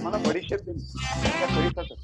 मला बडीशेप दे त्या कढीसाठी.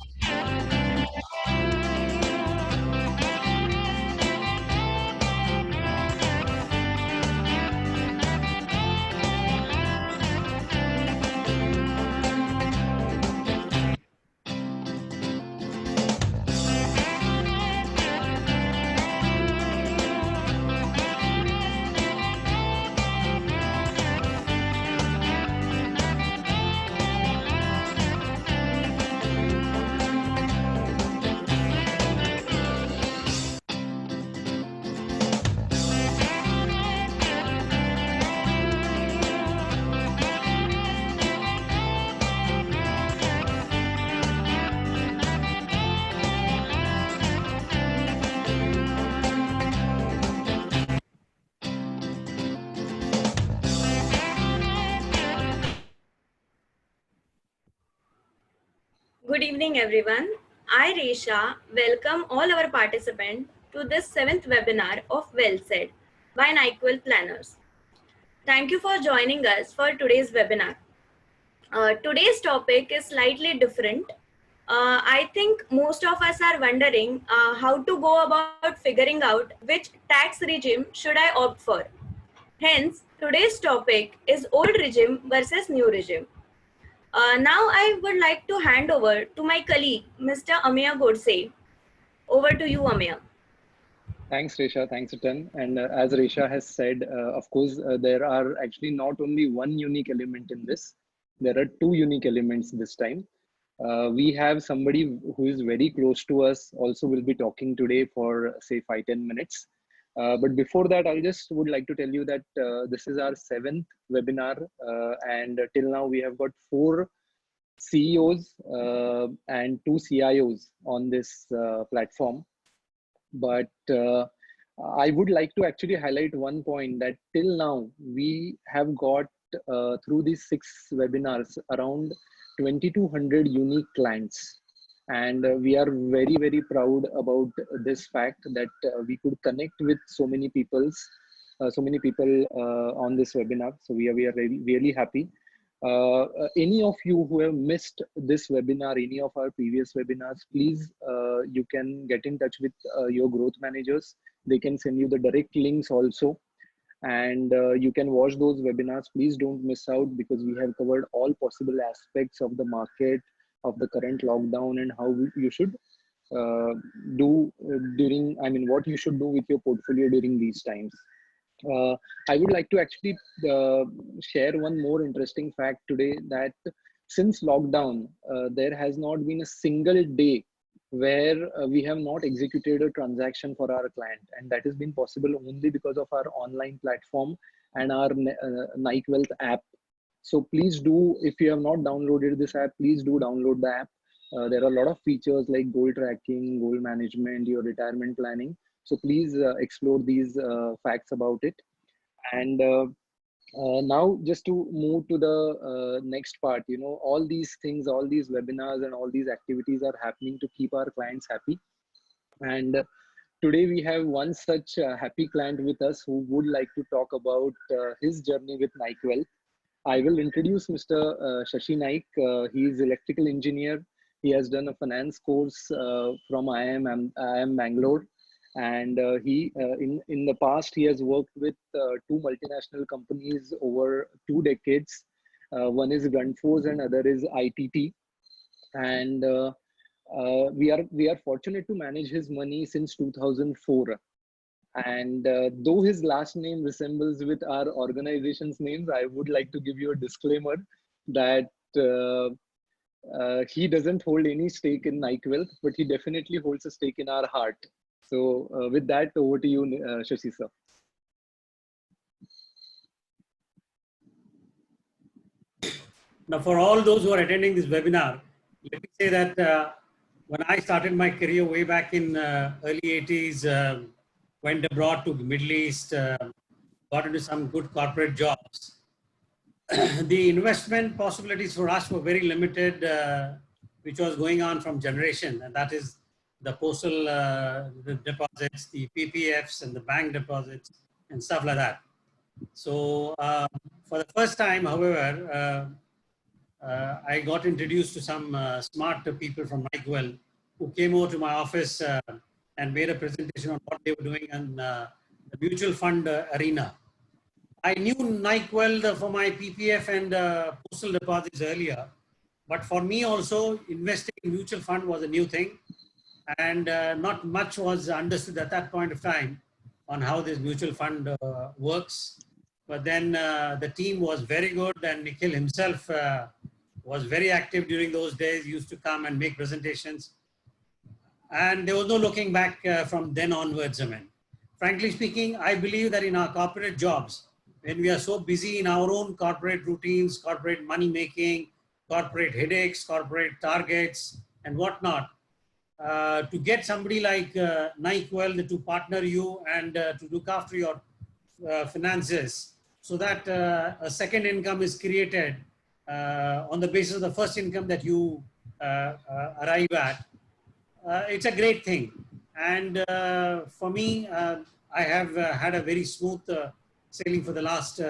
Good evening, everyone. I, Resha, welcome all our participants to this 7th webinar of Well Said by NyQuil Planners. Thank you for joining us for today's webinar. Today's topic is slightly different. I think most of us are wondering how to go about figuring out which tax regime should I opt for. Hence, today's topic is old regime versus new regime. Now I would like to hand over to my colleague, Mr. Ameya Godse. Over to you, Ameya. Thanks, Resha. Thanks, Atan. And as Resha has said, of course, there are actually not only one unique element in this, there are two unique elements this time. We have somebody who is very close to us, also will be talking today for say 5-10 minutes. But before that, I just would like to tell you that this is our 7th webinar, and till now we have got 4 CEOs and 2 CIOs on this platform. But I would like to actually highlight one point that till now we have got through these 6 webinars around 2200 unique clients, and we are very, very proud about this fact that we could connect with so many people on this webinar. So we are really, really happy. Any of you who have missed this webinar, any of our previous webinars, please, you can get in touch with your growth managers. They can send you the direct links also, and you can watch those webinars. Please don't miss out, because we have covered all possible aspects of the market, of the current lockdown, and how you should do during, I mean, what you should do with your portfolio during these times. I would like to actually share one more interesting fact today, that since lockdown, there has not been a single day where we have not executed a transaction for our client. And that has been possible only because of our online platform and our Nike Wealth app. So please do, if you have not downloaded this app, please do download the app. There are a lot of features like goal tracking, goal management, your retirement planning. So please explore these facts about it. And now just to move to the next part, you know, all these things, all these webinars and all these activities are happening to keep our clients happy. And today we have one such happy client with us who would like to talk about his journey with NyQuil. I will introduce Mr. Shashi Naik. He is electrical engineer. He has done a finance course from IIM Bangalore, and in the past he has worked with 2 multinational companies over 2 decades. One is Grundfos and other is ITT. And we are fortunate to manage his money since 2004. And though his last name resembles with our organization's names, I would like to give you a disclaimer that he doesn't hold any stake in NyQuil, but he definitely holds a stake in our heart. So with that, over to you, Shashi sir. Now, for all those who are attending this webinar, let me say that when I started my career way back in early 80s, went abroad to the Middle East, got into some good corporate jobs. The investment possibilities for us were very limited, which was going on from generation, and that is the postal the deposits, the PPFs and the bank deposits and stuff like that. So for the first time, however, I got introduced to some smart people from NyQuil who came over to my office and made a presentation on what they were doing in the mutual fund arena. I knew NyQuil for my PPF and postal deposits earlier, but for me also investing in mutual fund was a new thing, and not much was understood at that point of time on how this mutual fund works. But then the team was very good, and Nikhil himself was very active during those days, used to come and make presentations. And there was no looking back from then onwards. I mean, frankly speaking, I believe that in our corporate jobs, when we are so busy in our own corporate routines, corporate money making, corporate headaches, corporate targets, and whatnot, to get somebody like NyQuil to partner you and to look after your finances, so that a second income is created on the basis of the first income that you arrive at. It's a great thing. And for me, I have had a very smooth sailing for the last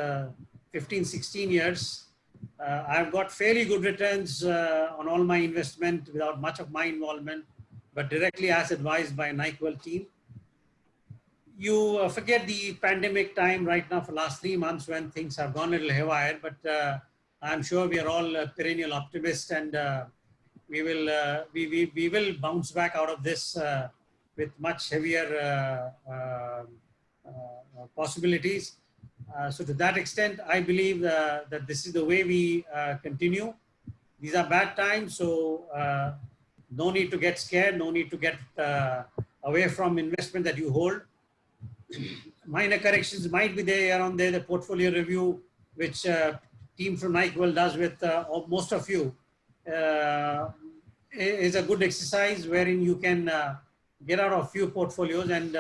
15, 16 years. I've got fairly good returns on all my investment without much of my involvement, but directly as advised by NyQuil team. You forget the pandemic time right now for the last 3 months when things have gone a little haywire, but I'm sure we are all perennial optimists, and we will bounce back out of this with much heavier possibilities. So to that extent, I believe that this is the way we continue. These are bad times, so no need to get scared, no need to get away from investment that you hold. Minor corrections might be there here and there. The portfolio review, which team from NyQuil does with most of you, is a good exercise wherein you can get out of few portfolios and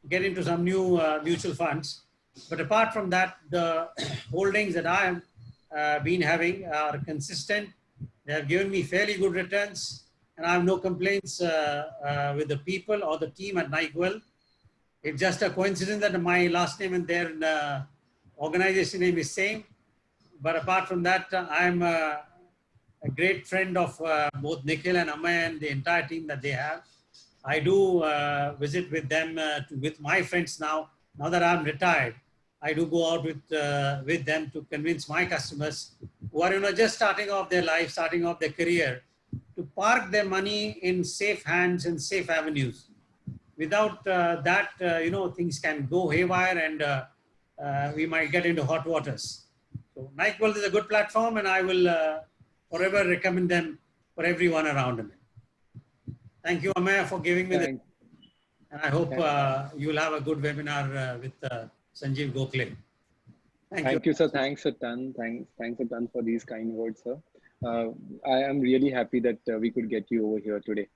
get into some new mutual funds. But apart from that, the holdings that I have been having are consistent. They have given me fairly good returns, and I have no complaints with the people or the team at NyQuil. It's just a coincidence that my last name and their organization name is same. But apart from that, I'm a great friend of both Nikhil and Amay and the entire team that they have. I do visit with them, with my friends now that I'm retired. I do go out with them to convince my customers who are just starting off their life, starting off their career, to park their money in safe hands and safe avenues. Without that, things can go haywire, and we might get into hot waters. So NyQuil is a good platform, and I will forever recommend them for everyone around me. Thank you, Amay, for giving me this. And I hope you will have a good webinar with Sanjeev Gokhale. Thank you, sir. Thanks a ton. Thanks a ton for these kind words, sir. I am really happy that we could get you over here today.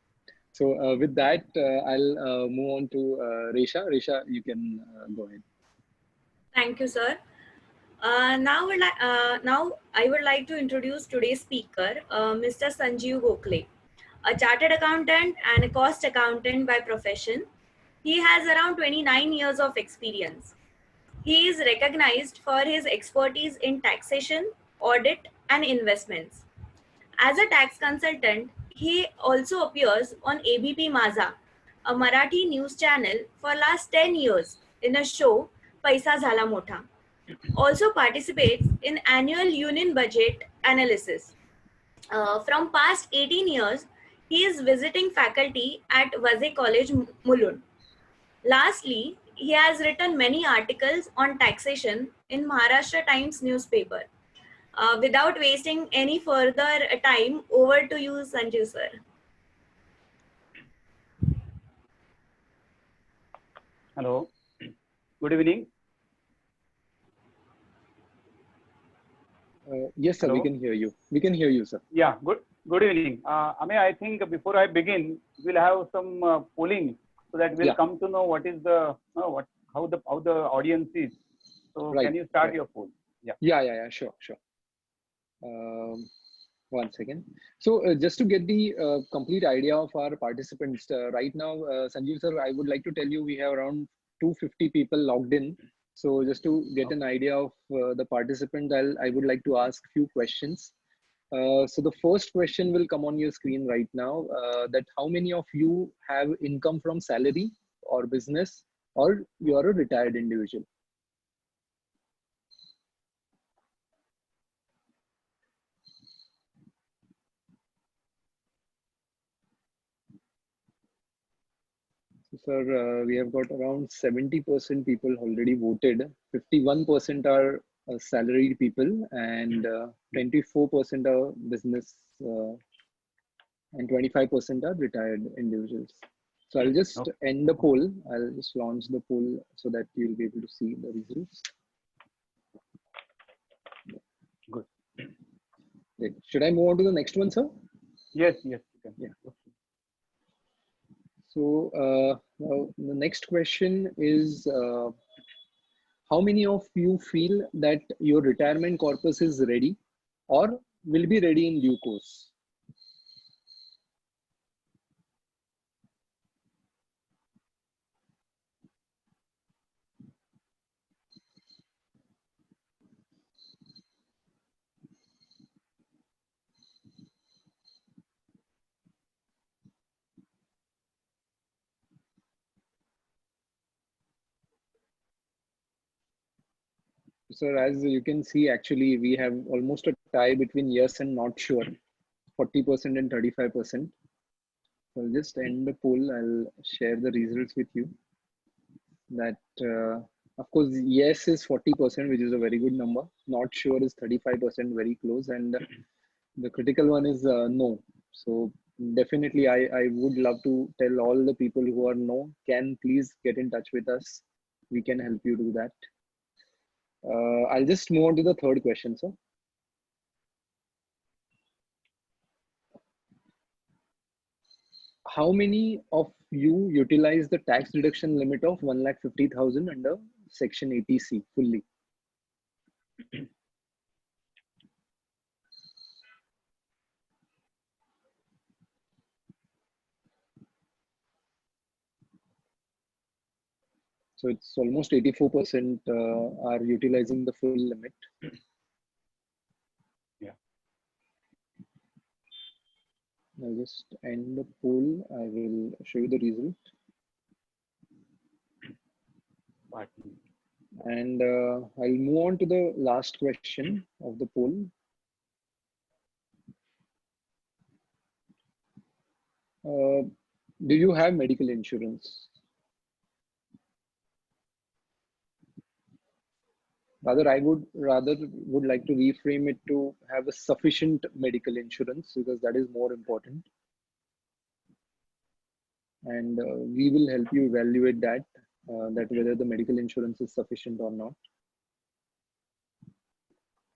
So with that, I'll move on to Resha. Resha, you can go ahead. Thank you, sir. Now I would like to introduce today's speaker, Mr. Sanjeev Gokhale, a chartered accountant and a cost accountant by profession. He has around 29 years of experience. He is recognized for his expertise in taxation, audit, and investments. As a tax consultant, he also appears on ABP Maaza, a Marathi news channel, for last 10 years in a show Paisa Zhala Motha. Also participates in annual union budget analysis. From past 18 years, He is visiting faculty at Vazee College, Mulund. Lastly, he has written many articles on taxation in Maharashtra Times newspaper. Without wasting any further time, over to you, Sanjeev sir. Hello. Good evening. Yes, sir, we Hello. can hear you. We can hear you, sir. Yeah. Good evening. Ame, I think before I begin, we'll have some polling so that we'll Yeah. come to know what is the how the audience is. So Right, can you start right. your poll? Yeah. Yeah, sure. One second. So just to get the complete idea of our participants, right now, Sanjeev sir, I would like to tell you we have around 250 people logged in. So just to get an idea of the participant, I would like to ask few questions. So the first question will come on your screen right now, that how many of you have income from salary or business, or you are a retired individual? So, sir, we have got around 70% people already voted. 51% are salaried people, and 24% are business, and 25% are retired individuals. So I'll just Okay. end the poll. I'll just launch the poll so that you'll be able to see the results. Good. Great. Should I move on to the next one, sir? Yes. You can. Yeah. So now the next question is, how many of you feel that your retirement corpus is ready or will be ready in due course? So as you can see, actually, we have almost a tie between yes and not sure, 40% and 35%. So I'll just end the poll. I'll share the results with you. That, of course, yes is 40%, which is a very good number. Not sure is 35%, very close. And the critical one is no. So definitely, I would love to tell all the people who are no, can please get in touch with us. We can help you do that. I'll just move on to the third question, sir. How many of you utilize the tax deduction limit of 1,50,000 under Section 80C fully? So it's almost 84% are utilizing the full limit. Yeah. I'll just end the poll. I will show you the result. And I'll move on to the last question of the poll. Do you have medical insurance? Rather, I would like to reframe it to have a sufficient medical insurance, because that is more important. And we will help you evaluate that, that whether the medical insurance is sufficient or not.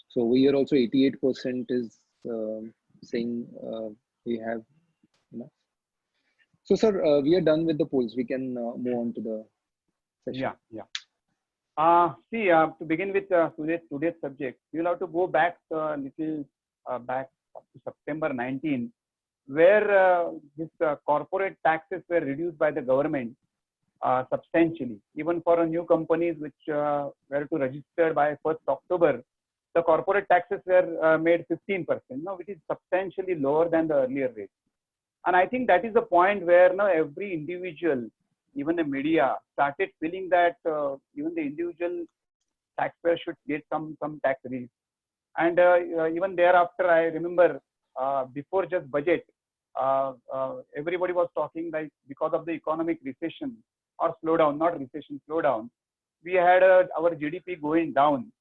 So over here also 88% is saying we have enough. So sir, we are done with the polls. We can move on to the session. Yeah. See, to begin with today's subject, you'll have to go back a little back to September 19, where this corporate taxes were reduced by the government substantially. Even for new companies which were to register by 1st October, the corporate taxes were made 15%, which is substantially lower than the earlier rate. And I think that is the point where every individual, even the media, started feeling that even the individual taxpayer should get some tax relief. And even thereafter, I remember before just budget, everybody was talking like because of the economic recession or slowdown, not recession, slowdown, we had our GDP going down.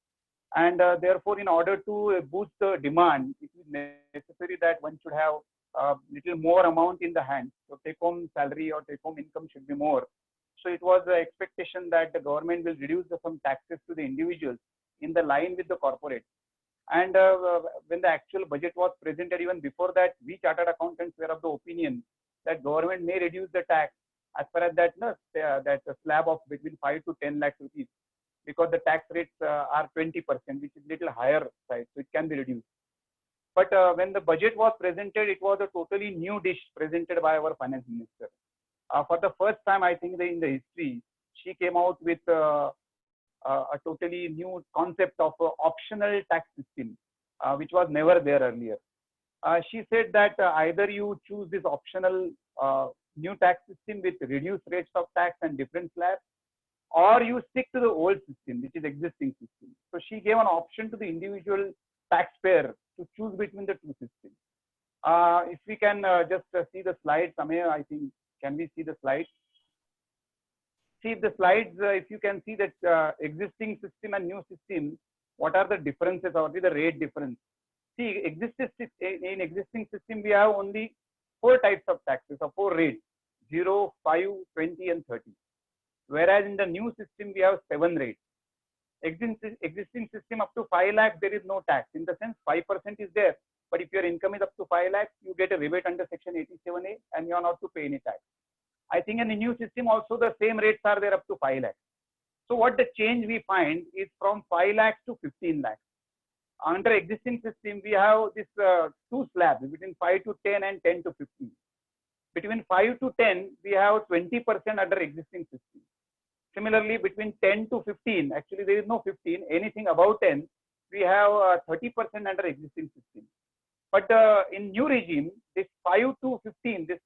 And therefore, in order to boost the demand, it is necessary that one should have a little more amount in the hand. So take home salary or take home income should be more. So it was the expectation that the government will reduce some taxes to the individuals in the line with the corporate. And when the actual budget was presented, even before that, we chartered accountants were of the opinion that government may reduce the tax as far as that that slab of between 5 to 10 lakh rupees, because the tax rates are 20%, which is little higher side, so it can be reduced. But when the budget was presented, it was a totally new dish presented by our finance minister. For the first time, I think in the history, she came out with a totally new concept of optional tax system, which was never there earlier. She said that either you choose this optional new tax system with reduced rates of tax and different slabs, or you stick to the old system, which is existing system. So she gave an option to the individual taxpayer to choose between the two systems. If we can just see the slides, Samaya, I think, can we see the slides? See the slides, if you can see that existing system and new system, what are the differences or what is the rate difference? See, in existing system, we have only 4 types of taxes or 4 rates, 0, 5, 20 and 30. Whereas in the new system, we have 7 rates. Existing system up to 5 lakhs, there is no tax. In the sense, 5% is there. But if your income is up to 5 lakhs, you get a rebate under section 87A and you are not to pay any tax. I think in the new system also the same rates are there up to 5 lakhs. So what the change we find is from 5 lakhs to 15 lakhs. Under existing system, we have this 2 slabs between 5 to 10 and 10 to 15. Between 5 to 10, we have 20% under existing system. Similarly, between 10 to 15, actually there is no 15, anything above 10, we have 30% under existing system. But in new regime, this 5 to 15, this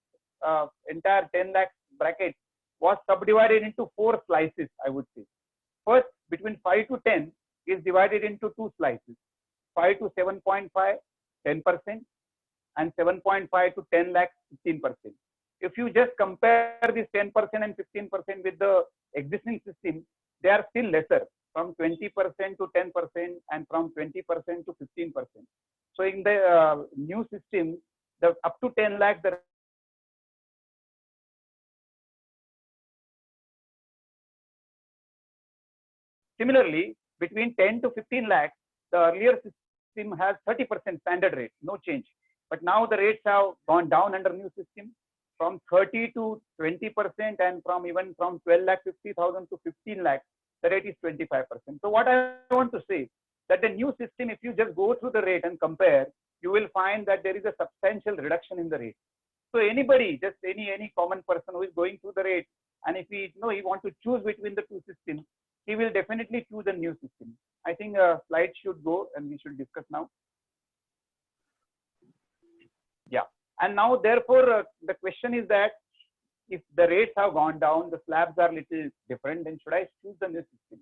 entire 10 lakh bracket was subdivided into 4 slices, I would say. First, between 5 to 10 is divided into 2 slices. 5 to 7.5, 10%, and 7.5 to 10 lakh, 15%. If you just compare this 10% and 15% with the existing system, they are still lesser, from 20% to 10% and from 20% to 15%. So in the new system, the up to 10 lakh, the similarly, between 10 to 15 lakhs, the earlier system has 30% standard rate, no change. But now the rates have gone down under new system from 30 to 20%, and from even from 12 lakh 50,000 to 15 lakh, the rate is 25%. So what I want to say, that the new system, if you just go through the rate and compare, you will find that there is a substantial reduction in the rate. So anybody, just any common person who is going through the rate, and if he want to choose between the two systems, he will definitely choose a new system. I think slides should go and we should discuss now. Yeah. And now, therefore, the question is that if the rates have gone down, the slabs are little different, then should I choose the new system?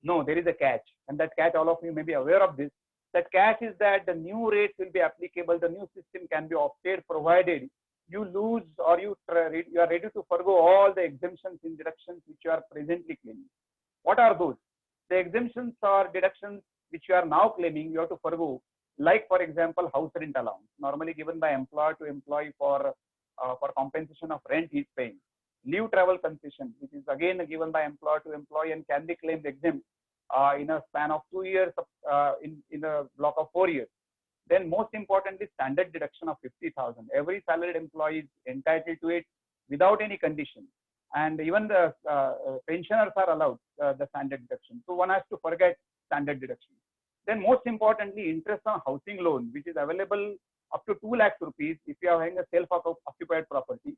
No, there is a catch. And that catch, all of you may be aware of this. That catch is that the new rates will be applicable. The new system can be opted provided you lose or you are ready to forgo all the exemptions and deductions which you are presently claiming. What are those? The exemptions or deductions which you are now claiming, you have to forgo. Like, for example, house rent allowance, normally given by employer to employee for compensation of rent he is paying. Leave travel concession, which is again given by employer to employee and can be claimed exempt in a span of 2 years, in a block of 4 years. Then most importantly, standard deduction of 50,000. Every salaried employee is entitled to it without any condition. And even the pensioners are allowed the standard deduction. So one has to forget standard deduction. Then most importantly, interest on housing loan, which is available up to 2 lakhs rupees. If you are having a self-occupied property,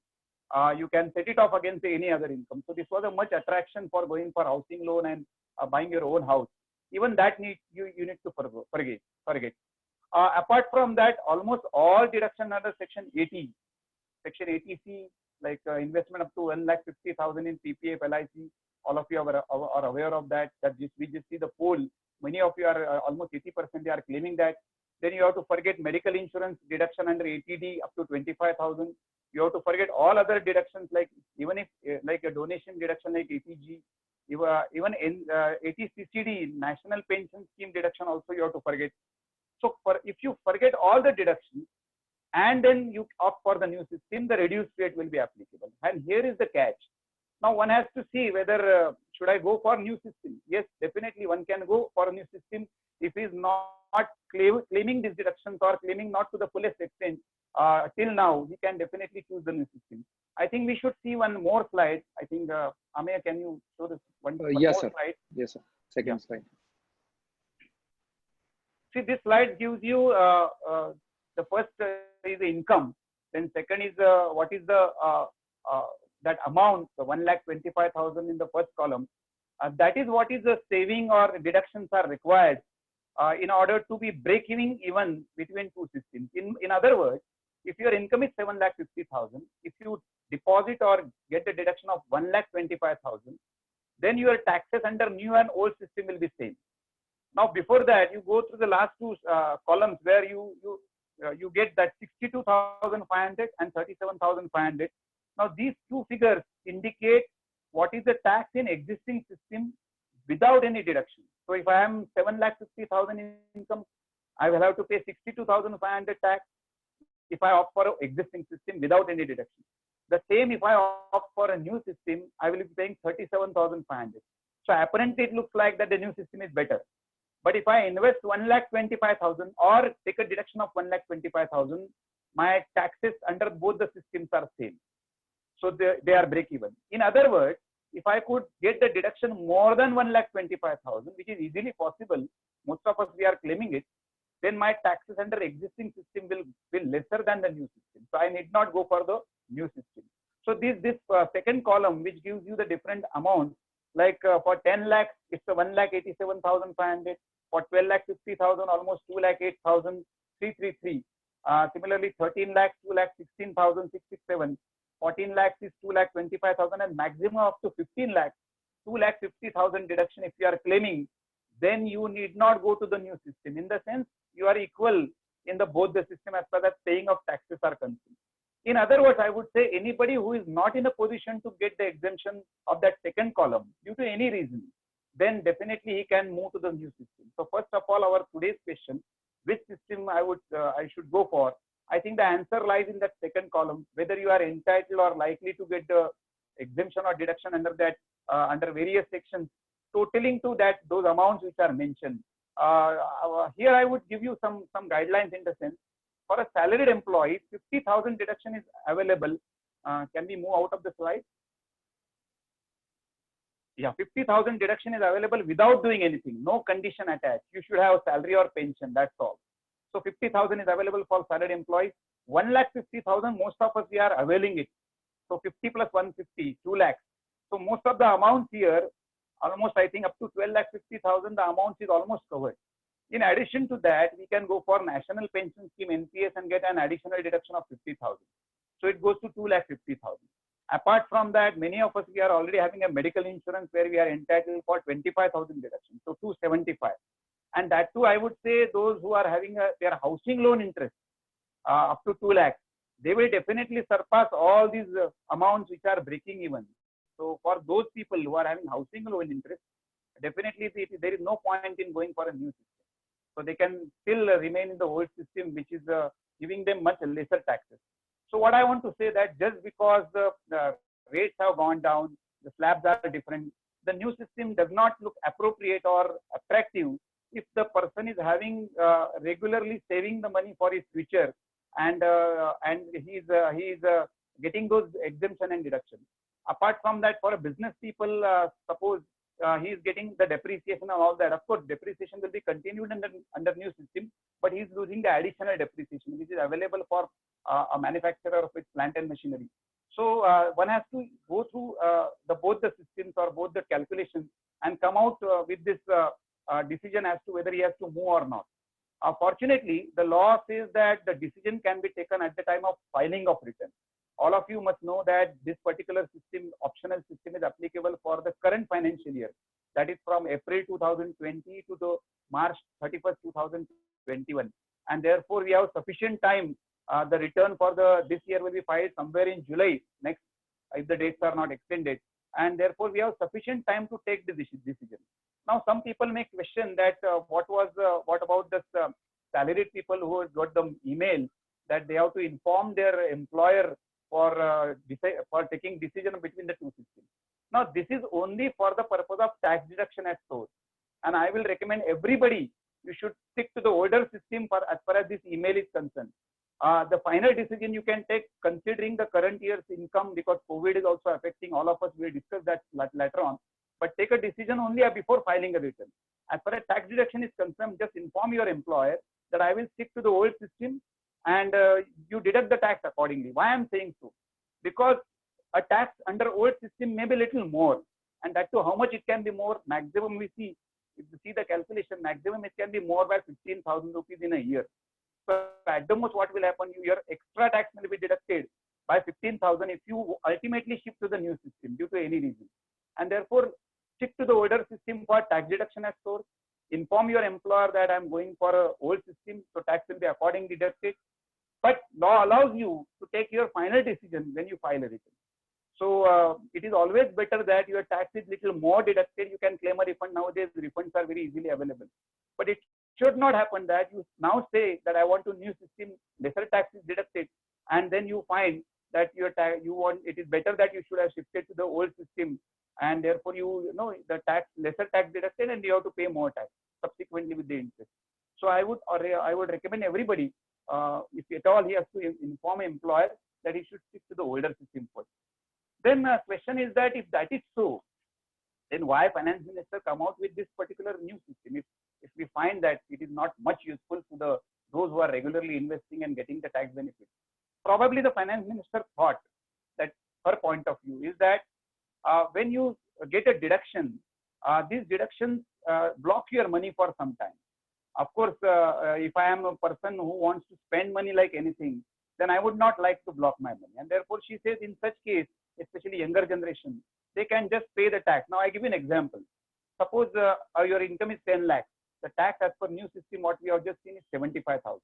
you can set it off against any other income. So this was a much attraction for going for housing loan and buying your own house. Even that you need to forget. Apart from that, almost all deduction under section 80, section 80C, like investment up to 1,50,000 in PPF, LIC, all of you are aware of that. We just see the poll. Many of you are almost 80% they are claiming that Then you have to forget medical insurance deduction under ATD up to 25,000. You have to forget all other deductions, like even if like a donation deduction like ATG, even in ATCCD, National Pension Scheme deduction also you have to forget. So if you forget all the deductions and then you opt for the new system, the reduced rate will be applicable. And here is the catch. Now one has to see whether should I go for new system. Yes, definitely one can go for a new system if he is not claiming these deductions or claiming not to the fullest extent till now. He can definitely choose the new system. I think we should see one more slide. I think Ameya, can you show this one yes, more sir. slide? Yes, sir. Second slide. See, this slide gives you the first is the income, then second is what is the that amount, the 1,25,000 in the first column. That is what is the saving or deductions are required in order to be even between two systems. In other words, if your income is 7,50,000, if you deposit or get the deduction of 1,25,000, then your taxes under new and old system will be same. Now, before that, you go through the last two columns where you get that 62,500 and 37,500. Now, these two figures indicate what is the tax in existing system without any deduction. So, if I am 7,50,000 in income, I will have to pay 62,500 tax if I opt for an existing system without any deduction. The same if I opt for a new system, I will be paying 37,500. So, apparently, it looks like that the new system is better. But if I invest 1,25,000 or take a deduction of 1,25,000, my taxes under both the systems are same. So they are break even. In other words, if I could get the deduction more than 1,25,000, which is easily possible, most of us we are claiming it, then my taxes under existing system will be lesser than the new system. So I need not go for the new system. So this second column, which gives you the different amounts, like for 10 lakhs, it's 1,87,500. For 12,50,000, almost 2,08,333. Similarly, 13 lakhs, 2,16,667. 14 lakhs is 2,25,000, and maximum up to 15 lakhs, 2,50,000 deduction. If you are claiming, then you need not go to the new system. In the sense, you are equal in both the system as far as paying of taxes are concerned. In other words, I would say anybody who is not in a position to get the exemption of that second column due to any reason, then definitely he can move to the new system. So first of all, our today's question, which system I should go for? I think the answer lies in that second column, whether you are entitled or likely to get the exemption or deduction under that under various sections, totaling to that those amounts which are mentioned. Here I would give you some guidelines in the sense. For a salaried employee, 50,000 deduction is available. Can we move out of the slide? Yeah, 50,000 deduction is available without doing anything, no condition attached. You should have salary or pension, that's all. So 50,000 is available for salaried employees. 1,50,000, most of us we are availing it. So 50 plus 150, 2 lakhs. So most of the amounts here, almost I think up to 12,50,000, the amount is almost covered. In addition to that, we can go for National Pension Scheme NPS and get an additional deduction of 50,000. So it goes to 2,50,000. Apart from that, many of us we are already having a medical insurance where we are entitled for 25,000 deduction, so 275. And that too, I would say those who are having their housing loan interest up to 2 lakhs, they will definitely surpass all these amounts which are breaking even. So for those people who are having housing loan interest, definitely there is no point in going for a new system. So they can still remain in the old system, which is giving them much lesser taxes. So what I want to say that just because the rates have gone down, the slabs are different, the new system does not look appropriate or attractive if the person is having regularly saving the money for his future and he is getting those exemption and deduction. Apart from that, for a business people, suppose he is getting the depreciation and all that. Of course, depreciation will be continued under new system, but he is losing the additional depreciation which is available for a manufacturer of its plant and machinery. So one has to go through both the systems or both the calculations and come out with this decision as to whether he has to move or not. Fortunately, the law says that the decision can be taken at the time of filing of return. All of you must know that this particular system, optional system, is applicable for the current financial year. That is from April 2020 to the March 31st, 2021. and therefore we have sufficient time. The return for this year will be filed somewhere in July next, if the dates are not extended, and therefore we have sufficient time to take the decision. Now, some people may question that what about this salaried people who got the email that they have to inform their employer for taking decision between the two systems. Now, this is only for the purpose of tax deduction at source, and I will recommend everybody you should stick to the older system as far as this email is concerned. The final decision you can take considering the current year's income, because COVID is also affecting all of us. We'll discuss that later on. But take a decision only before filing a return. As far as tax deduction is concerned, just inform your employer that I will stick to the old system, and you deduct the tax accordingly. Why I'm saying so? Because a tax under old system may be a little more, and that too how much it can be more. Maximum we see, if you see the calculation, maximum it can be more by 15,000 rupees in a year. So at the most, what will happen? Your extra tax will be deducted by 15,000 if you ultimately shift to the new system due to any reason. And therefore, stick to the older system for tax deduction at source. Inform your employer that I'm going for an old system, so tax will be accordingly deducted. But law allows you to take your final decision when you file a return. So it is always better that your tax is little more deducted. You can claim a refund. Nowadays, refunds are very easily available. But it should not happen that you now say that I want to new system, lesser tax is deducted, and then you find that it is better that you should have shifted to the old system, and therefore you know the lesser tax deducted, and you have to pay more tax subsequently with the interest. So I would recommend everybody, if at all he has to inform employer that he should stick to the older system first. Then question is that if that is so, then why finance minister come out with this particular new system? If we find that it is not much useful to those who are regularly investing and getting the tax benefits, probably the finance minister thought that her point of view is that when you get a deduction, these deductions block your money for some time. Of course, if I am a person who wants to spend money like anything, then I would not like to block my money. And therefore, she says in such case, especially younger generation, they can just pay the tax. Now, I give you an example. Suppose your income is 10 lakhs. The tax as per new system, what we have just seen is 75,000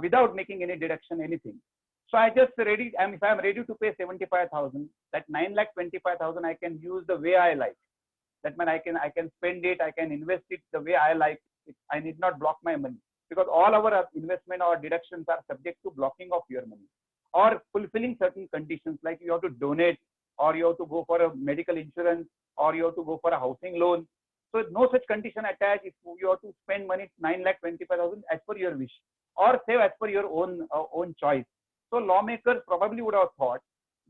without making any deduction, anything. So I just ready, if I'm ready to pay 75,000, that 9,25,000 I can use the way I like. That means I can spend it, I can invest it the way I like. I need not block my money, because all our investment or deductions are subject to blocking of your money or fulfilling certain conditions, like you have to donate, or you have to go for a medical insurance, or you have to go for a housing loan. So no such condition attached. If you have to spend money 9,25,000 as per your wish, or save as per your own choice. So lawmakers probably would have thought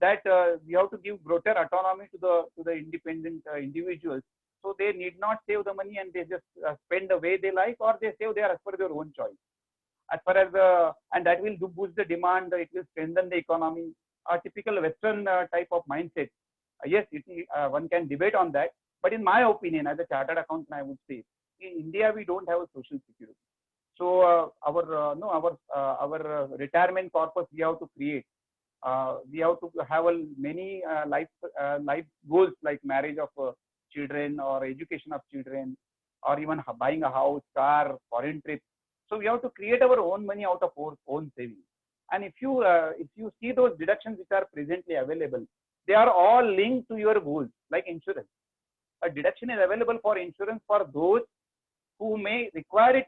that we have to give greater autonomy to the independent individuals, so they need not save the money and they just spend the way they like, or they save there as per their own choice. As far as and that will boost the demand, it will strengthen the economy. A typical Western type of mindset. Yes, one can debate on that, but in my opinion, as a chartered accountant, I would say in India we don't have a social security. So our retirement corpus we have to create. We have to have many life goals like marriage of children, or education of children, or even buying a house, car, foreign trip. So we have to create our own money out of our own savings. And if you see those deductions which are presently available, they are all linked to your goals, like insurance. A deduction is available for insurance for those who may require it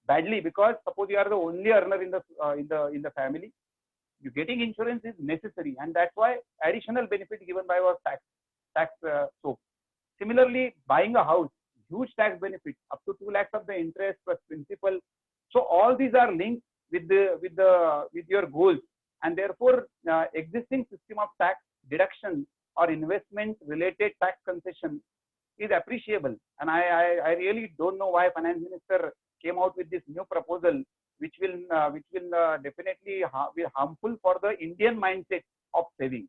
badly, because suppose you are the only earner in the family, you getting insurance is necessary, and that's why additional benefit given by our tax soap. Similarly, buying a house, huge tax benefit up to 2 lakhs of the interest plus principal. So all these are linked with your goals, and therefore existing system of tax deduction or investment related tax concession is appreciable. And I really don't know why finance minister came out with this new proposal, which will definitely be harmful for the Indian mindset of saving.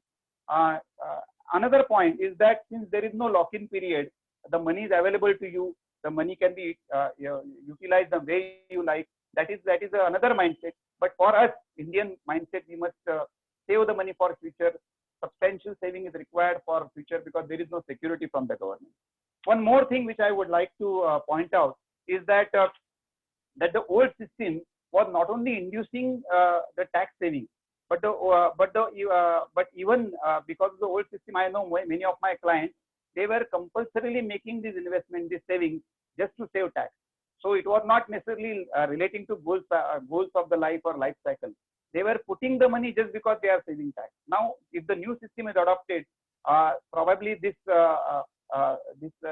Another point is that since there is no lock-in period, the money is available to you. The money can be utilized the way you like. That is another mindset. But for us, Indian mindset, we must save the money for future. Substantial saving is required for future, because there is no security from the government. One more thing which I would like to point out is that that the old system was not only inducing the tax saving, but even because of the old system, I know many of my clients, they were compulsorily making these investment, these savings, just to save tax. So it was not necessarily relating to goals of the life or life cycle. They were putting the money just because they are saving tax. Now, if the new system is adopted, probably this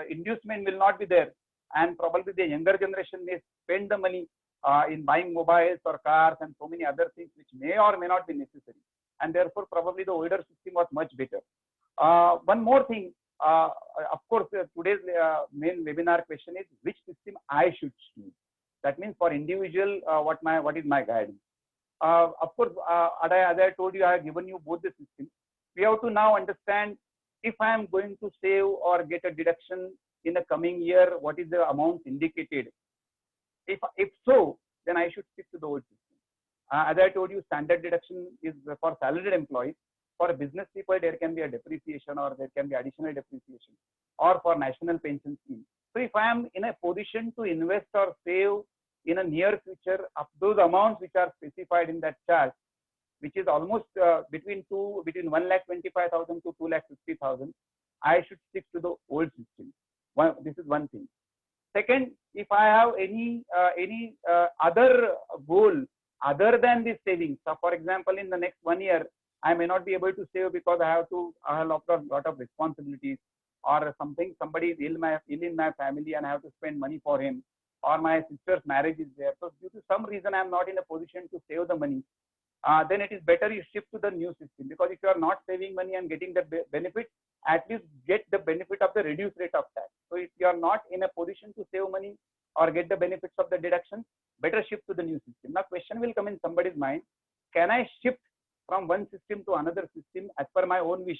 inducement will not be there, and probably the younger generation may spend the money in buying mobiles or cars and so many other things which may or may not be necessary, and therefore probably the older system was much better. One more thing, of course, today's main webinar question is which system I should choose. That means for individual, what is my guidance? Of course, as I told you, I have given you both the systems. We have to now understand if I am going to save or get a deduction in the coming year, what is the amount indicated? If so, then I should stick to the old system. As I told you, standard deduction is for salaried employees. For business people, there can be a depreciation or there can be additional depreciation, or for national pension scheme. So if I am in a position to invest or save in a near future of those amounts which are specified in that chart, which is almost between 1,25,000 to 2,50,000, I should stick to the old system. This is one thing. Second, if I have any other goal other than this savings, so for example, in the next 1 year, I may not be able to save because I have a lot of responsibilities, or somebody is ill in my family and I have to spend money for him, or my sister's marriage is there. So due to some reason, I am not in a position to save the money. Then it is better you shift to the new system, because if you are not saving money and getting the benefit, at least get the benefit of the reduced rate of tax. So if you are not in a position to save money or get the benefits of the deduction, better shift to the new system. Now question will come in somebody's mind, can I shift from one system to another system as per my own wish?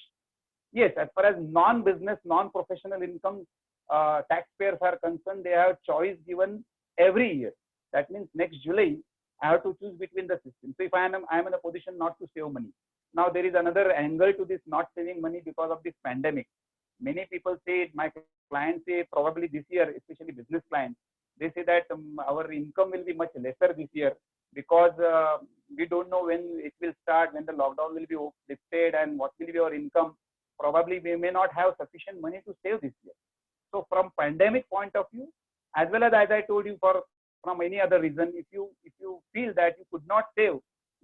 Yes, as far as non-business, non-professional income taxpayers are concerned, they have choice given every year. That means next July, I have to choose between the systems. So if I am in a position not to save money. Now there is another angle to this not saving money because of this pandemic. Many people say, my clients say probably this year, especially business clients, they say that our income will be much lesser this year because we don't know when it will start, when the lockdown will be lifted, and what will be our income. Probably we may not have sufficient money to save this year. So from pandemic point of view, as well as I told you, from any other reason, if you feel that you could not save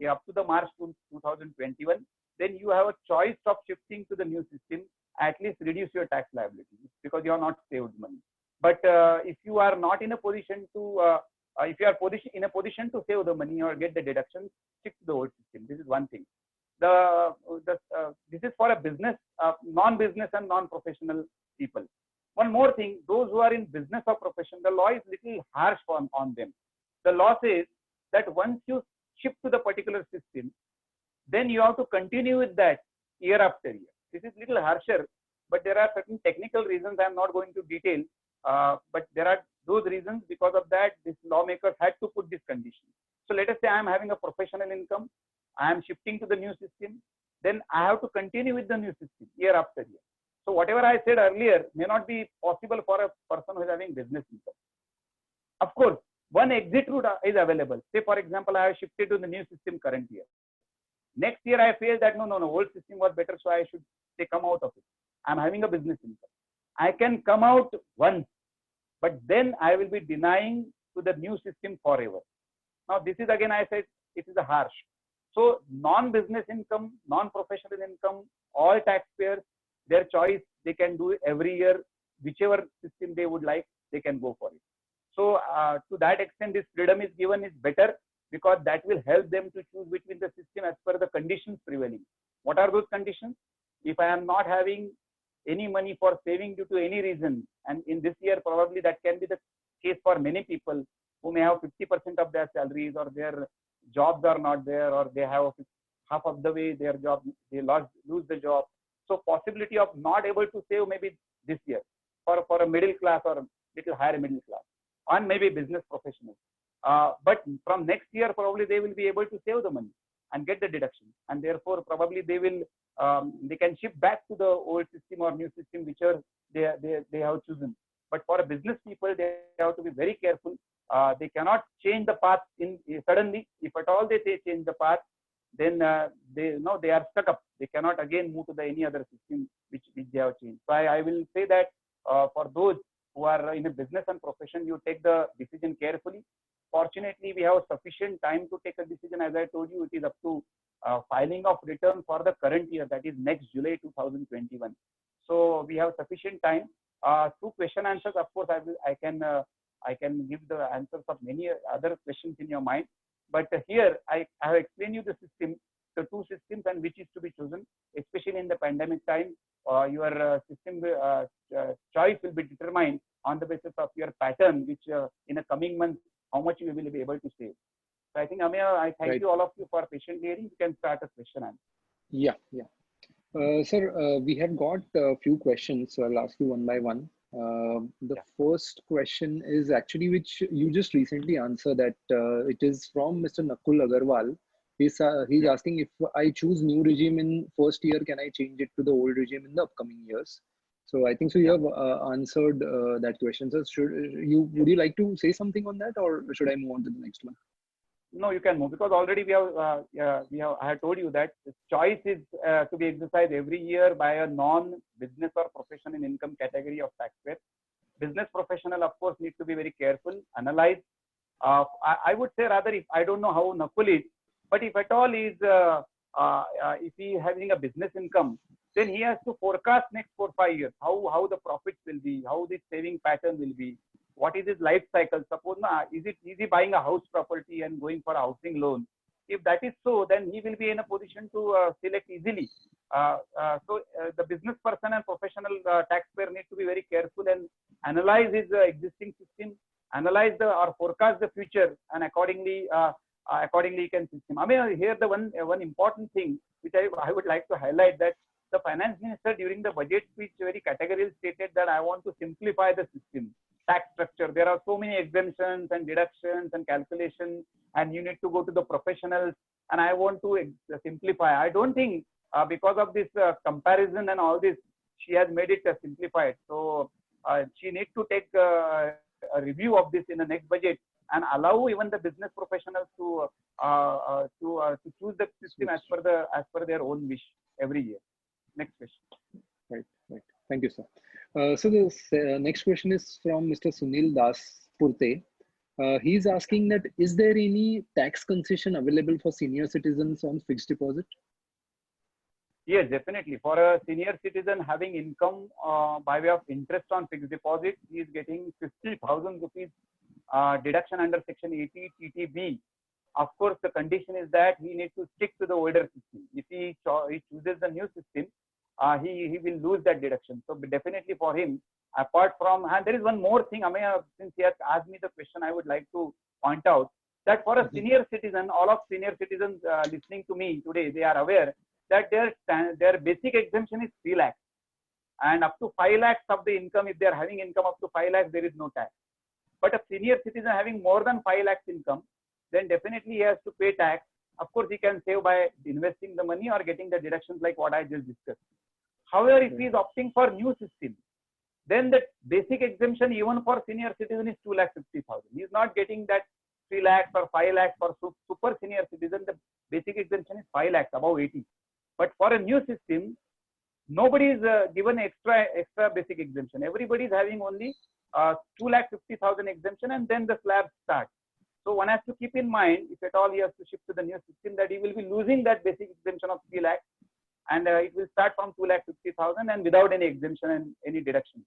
up to the March 2021, then you have a choice of shifting to the new system, at least reduce your tax liability because you have not saved money. But if you are not in a position to, if you are in a position to save the money or get the deductions, stick to the old system. This is one thing. This is for a business, non-business and non-professional people. One more thing, those who are in business or profession, the law is little harsh on them. The law says that once you shift to the particular system, then you have to continue with that year after year. This is little harsher, but there are certain technical reasons I am not going to detail. But there are those reasons. Because of that, these lawmakers had to put this condition. So let us say I am having a professional income, I am shifting to the new system, then I have to continue with the new system year after year. So whatever I said earlier may not be possible for a person who is having business income. Of course, one exit route is available. Say for example, I have shifted to the new system current year. Next year I feel that no, old system was better, so I should come out of it. I'm having a business income. I can come out once, but then I will be denying to the new system forever. Now this is again, I said, it is a harsh. So non-business income, non-professional income, all taxpayers, their choice, they can do every year, whichever system they would like, they can go for it. So to that extent, this freedom is given is better, because that will help them to choose between the system as per the conditions prevailing. What are those conditions? If I am not having any money for saving due to any reason, and in this year probably that can be the case for many people who may have 50% of their salaries, or their jobs are not there, or they have half of the way their job, they lose the job. So possibility of not able to save maybe this year for a middle class or little higher middle class, and maybe business professionals. But from next year, probably they will be able to save the money and get the deduction, and therefore probably they will they can shift back to the old system or new system, whichever they have chosen. But for a business people, they have to be very careful they cannot change the path in suddenly. If at all they change the path, then they are stuck up. They cannot again move to the any other system which they have changed. So I will say that for those who are in a business and profession, you take the decision carefully. Fortunately, we have sufficient time to take a decision. As I told you, it is up to filing of return for the current year, that is next July 2021. So we have sufficient time. Through question answers, of course, I can give the answers of many other questions in your mind. But here I have explained you the system, the two systems, and which is to be chosen, especially in the pandemic time. Your system choice will be determined on the basis of your pattern, which in a coming month, how much you will be able to save. So I think, Ameya, I thank you all of you for patiently hearing. You can start a question answer. Yeah. Sir, we have got a few questions, so I'll ask you one by one. The first question is actually which you just recently answered, that it is from Mr. Nakul Agarwal. He's asking, if I choose new regime in first year, can I change it to the old regime in the upcoming years? So I think so you have answered that question. So would you like to say something on that, or should I move on to the next one? No, you can move, because already I have told you that the choice is to be exercised every year by a non-business or professional in income category of taxpayer. Business professional, of course, need to be very careful, analyze. I would say rather, if I don't know how Nakul is, but if at all is, if he is having a business income, then he has to forecast next 4-5 years, how the profits will be, how the saving pattern will be, what is his life cycle. Suppose, is he buying a house property and going for a housing loan? If that is so, then he will be in a position to select easily. So the business person and professional taxpayer need to be very careful and analyze his existing system, analyze or forecast the future, and accordingly he can system. I mean, here the one important thing which I would like to highlight, that the finance minister during the budget speech very categorically stated that I want to simplify the system, tax structure. There are so many exemptions and deductions and calculations, and you need to go to the professionals, and I want to simplify. I don't think because of this comparison and all this, she has made it simplified. So she needs to take a review of this in the next budget and allow even the business professionals to choose the system as per their own wish every year. Next question. Right. Thank you, sir. So the next question is from Mr. Sunil Das Purte. He's asking that, is there any tax concession available for senior citizens on fixed deposit? Yes, definitely. For a senior citizen having income by way of interest on fixed deposit, he is getting 50,000 rupees deduction under Section 80 TTB. Of course, the condition is that he needs to stick to the older system. If he chooses the new system, he will lose that deduction. So definitely for him, apart from, and there is one more thing, Ameya, since he has asked me the question, I would like to point out that for a senior citizen, all of senior citizens listening to me today, they are aware that their basic exemption is 3 lakhs. And up to 5 lakhs of the income, if they are having income up to 5 lakhs, there is no tax. But a senior citizen having more than 5 lakhs income, then definitely he has to pay tax. Of course, he can save by investing the money or getting the deductions like what I just discussed. However, if he is opting for new system, then the basic exemption even for senior citizen is 2,50,000. He is not getting that 3 lakhs or 5 lakhs for super senior citizen. The basic exemption is 5 lakhs, above 80. But for a new system, nobody is given extra basic exemption. Everybody is having only 2,50,000 exemption, and then the slab starts. So one has to keep in mind, if at all he has to shift to the new system, that he will be losing that basic exemption of 3 lakhs, and it will start from 2,50,000 and without any exemption and any deduction.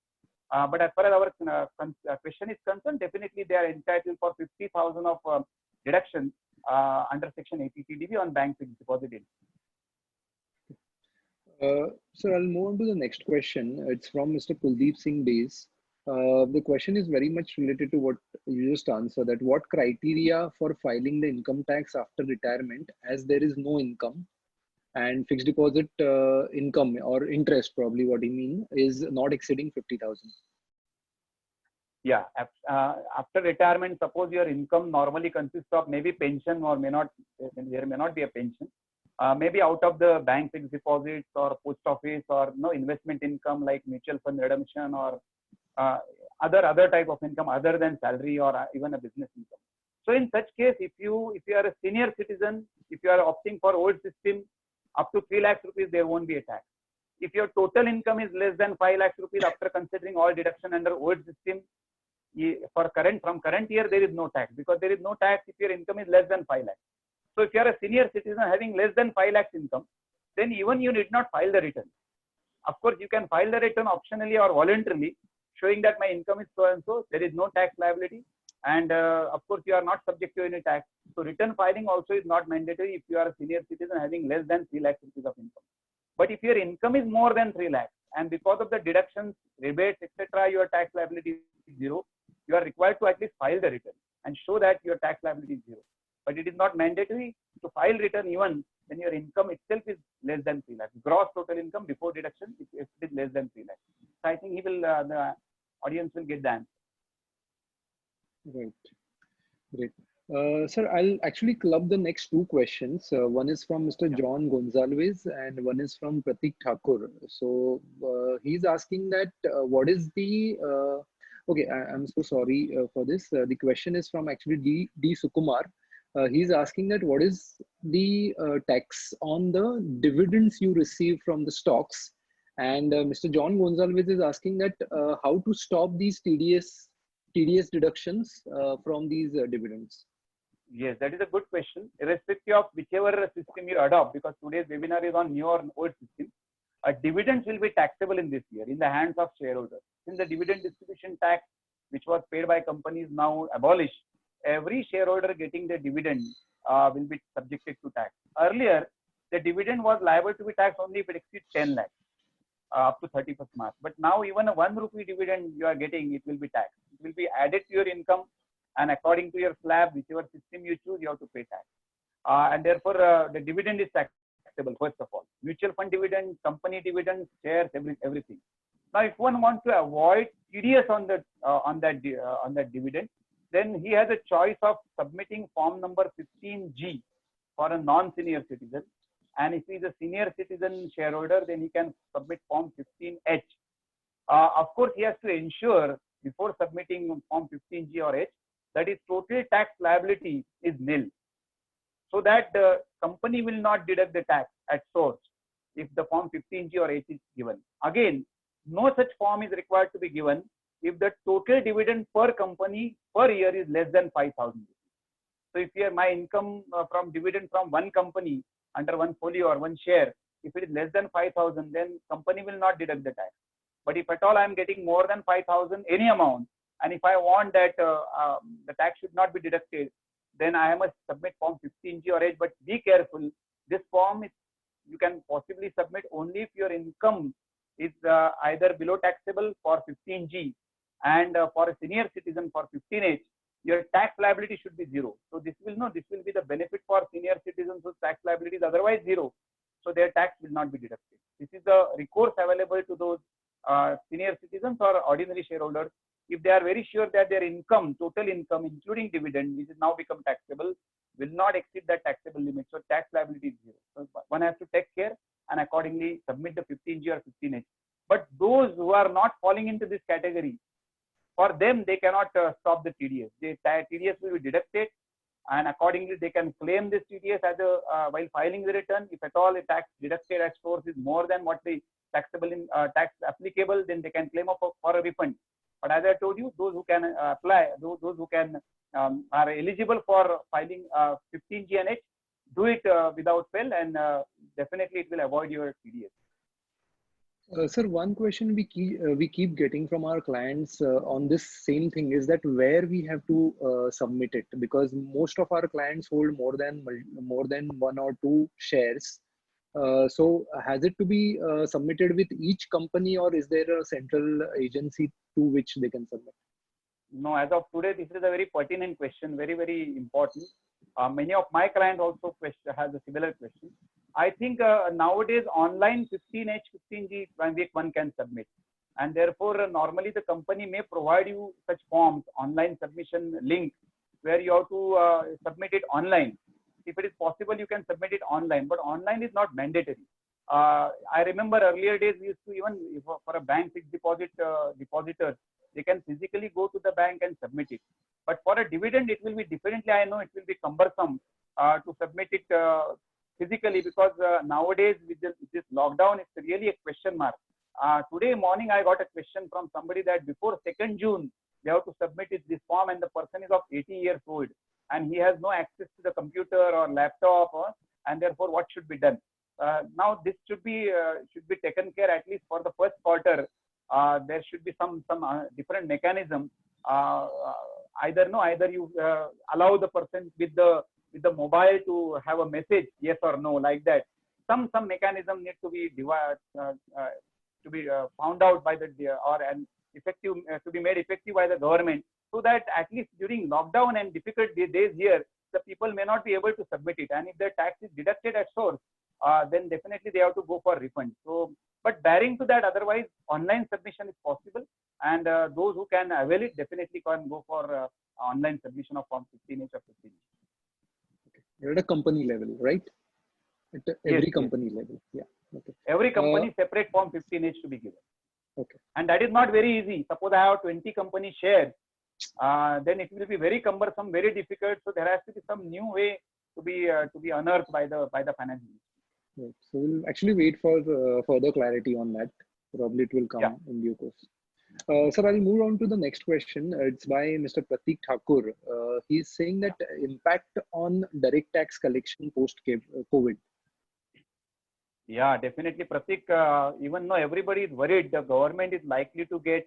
But as far as our question is concerned, definitely they are entitled for 50,000 of deduction under Section 80 TDB on bank fixed deposit. So I'll move on to the next question. It's from Mr. Kuldeep Singh Bays. The question is very much related to what you just answered, that what criteria for filing the income tax after retirement, as there is no income and fixed deposit income or interest, probably what he mean, is not exceeding 50,000. Yeah, after retirement, suppose your income normally consists of maybe pension or there may not be a pension. Maybe out of the bank fixed deposits or post office or investment income like mutual fund redemption or other type of income other than salary or even a business income. So in such case, if you are a senior citizen, if you are opting for old system, up to 3 lakhs rupees, there won't be a tax. If your total income is less than 5 lakhs rupees after considering all deduction under old system, from current year, there is no tax, because there is no tax if your income is less than 5 lakhs. So if you are a senior citizen having less than 5 lakhs income, then even you need not file the return. Of course, you can file the return optionally or voluntarily, showing that my income is so and so. There is no tax liability, and of course, you are not subject to any tax. So return filing also is not mandatory if you are a senior citizen having less than 3 lakhs rupees of income. But if your income is more than 3 lakhs, and because of the deductions, rebates, etc., your tax liability is zero, you are required to at least file the return and show that your tax liability is zero. But it is not mandatory to file return even when your income itself is less than 3 lakhs. Gross total income before deduction, if it is less than 3 lakhs. So I think the audience will get the answer. Right. Great. Sir, I'll actually club the next two questions. One is from Mr. John Gonzalez and one is from Pratik Thakur. So he's asking that what is the, okay, I'm so sorry for this. The question is from actually D. Sukumar. He's asking that what is the tax on the dividends you receive from the stocks? And Mr. John Gonzalez is asking that how to stop these TDS deductions from these dividends. Yes, that is a good question. Irrespective of whichever system you adopt, because today's webinar is on new or old system, dividends will be taxable in this year in the hands of shareholders. Since the dividend distribution tax, which was paid by companies, now abolished, every shareholder getting the dividend will be subjected to tax. Earlier, the dividend was liable to be taxed only if it exceeds 10 lakhs up to 31st March. But now even a 1 rupee dividend you are getting, it will be taxed. It will be added to your income, and according to your slab, whichever system you choose, you have to pay tax. And therefore, the dividend is taxable, first of all. Mutual fund dividend, company dividends, shares, everything. Now, if one wants to avoid TDS on that dividend, then he has a choice of submitting form number 15G for a non-senior citizen. And if he is a senior citizen shareholder, then he can submit form 15H. Of course, he has to ensure before submitting form 15G or H that his total tax liability is nil, so that the company will not deduct the tax at source if the form 15G or H is given. Again, no such form is required to be given if the total dividend per company per year is less than 5,000. So if here my income from dividend from one company under one folio or one share, if it is less than 5,000, then company will not deduct the tax. But if at all I am getting more than 5,000, any amount, and if I want that the tax should not be deducted, then I must submit form 15G or H. But be careful, this form is, you can possibly submit only if your income is either below taxable for 15G, and for a senior citizen for 15H, your tax liability should be zero. So this will be the benefit for senior citizens whose tax liability is otherwise zero. So their tax will not be deducted. This is the recourse available to those senior citizens or ordinary shareholders if they are very sure that their income, total income, including dividend, which has now become taxable, will not exceed that taxable limit. So tax liability is zero. So one has to take care and accordingly submit the 15G or 15H. But those who are not falling into this category, for them, they cannot stop the TDS. The TDS will be deducted, and accordingly, they can claim this TDS as while filing the return. If at all a tax deducted at source is more than what the taxable tax applicable, then they can claim for a refund. But as I told you, those who can apply, those who can are eligible for filing 15G and H, do it without fail, and definitely it will avoid your TDS. Sir, one question we keep getting from our clients on this same thing is that where we have to submit it, because most of our clients hold more than one or two shares. So has it to be submitted with each company, or is there a central agency to which they can submit? No, as of today, this is a very pertinent question, very, very important. Many of my clients also has a similar question. I think nowadays online 15H, 15G one can submit, and therefore normally the company may provide you such forms, online submission link, where you have to submit it online. If it is possible, you can submit it online, but online is not mandatory. I remember earlier days we used to, even for a bank fixed deposit depositors, they can physically go to the bank and submit it. But for a dividend, it will be differently. I know it will be cumbersome to submit it physically, because nowadays with this lockdown, it's really a question mark. Today morning, I got a question from somebody that before 2nd June, they have to submit this form, and the person is of 80 years old and he has no access to the computer or laptop, and therefore what should be done? Now this should be taken care, at least for the first quarter. There should be some different mechanism. Either you allow the person with the mobile to have a message, yes or no, like that. Some mechanism needs to be found out by and effective to be made effective by the government, so that at least during lockdown and difficult days here, the people may not be able to submit it. And if the tax is deducted at source, then definitely they have to go for refund. So, but bearing to that, otherwise online submission is possible, and those who can avail it definitely can go for online submission of Form 15H or 15H. Okay. At a company level, right? At every Yes, company level. Yeah. Okay. Every company separate Form 15H to be given. Okay. And that is not very easy. Suppose I have 20 company shares, then it will be very cumbersome, very difficult. So there has to be some new way to be unearthed by the finance ministry. Right. So we'll actually wait for further clarity on that. Probably it will come in due course. Sir, I'll move on to the next question. It's by Mr. Pratik Thakur. He's saying that impact on direct tax collection post-COVID. Yeah, definitely, Pratik. Even though everybody is worried, the government is likely to get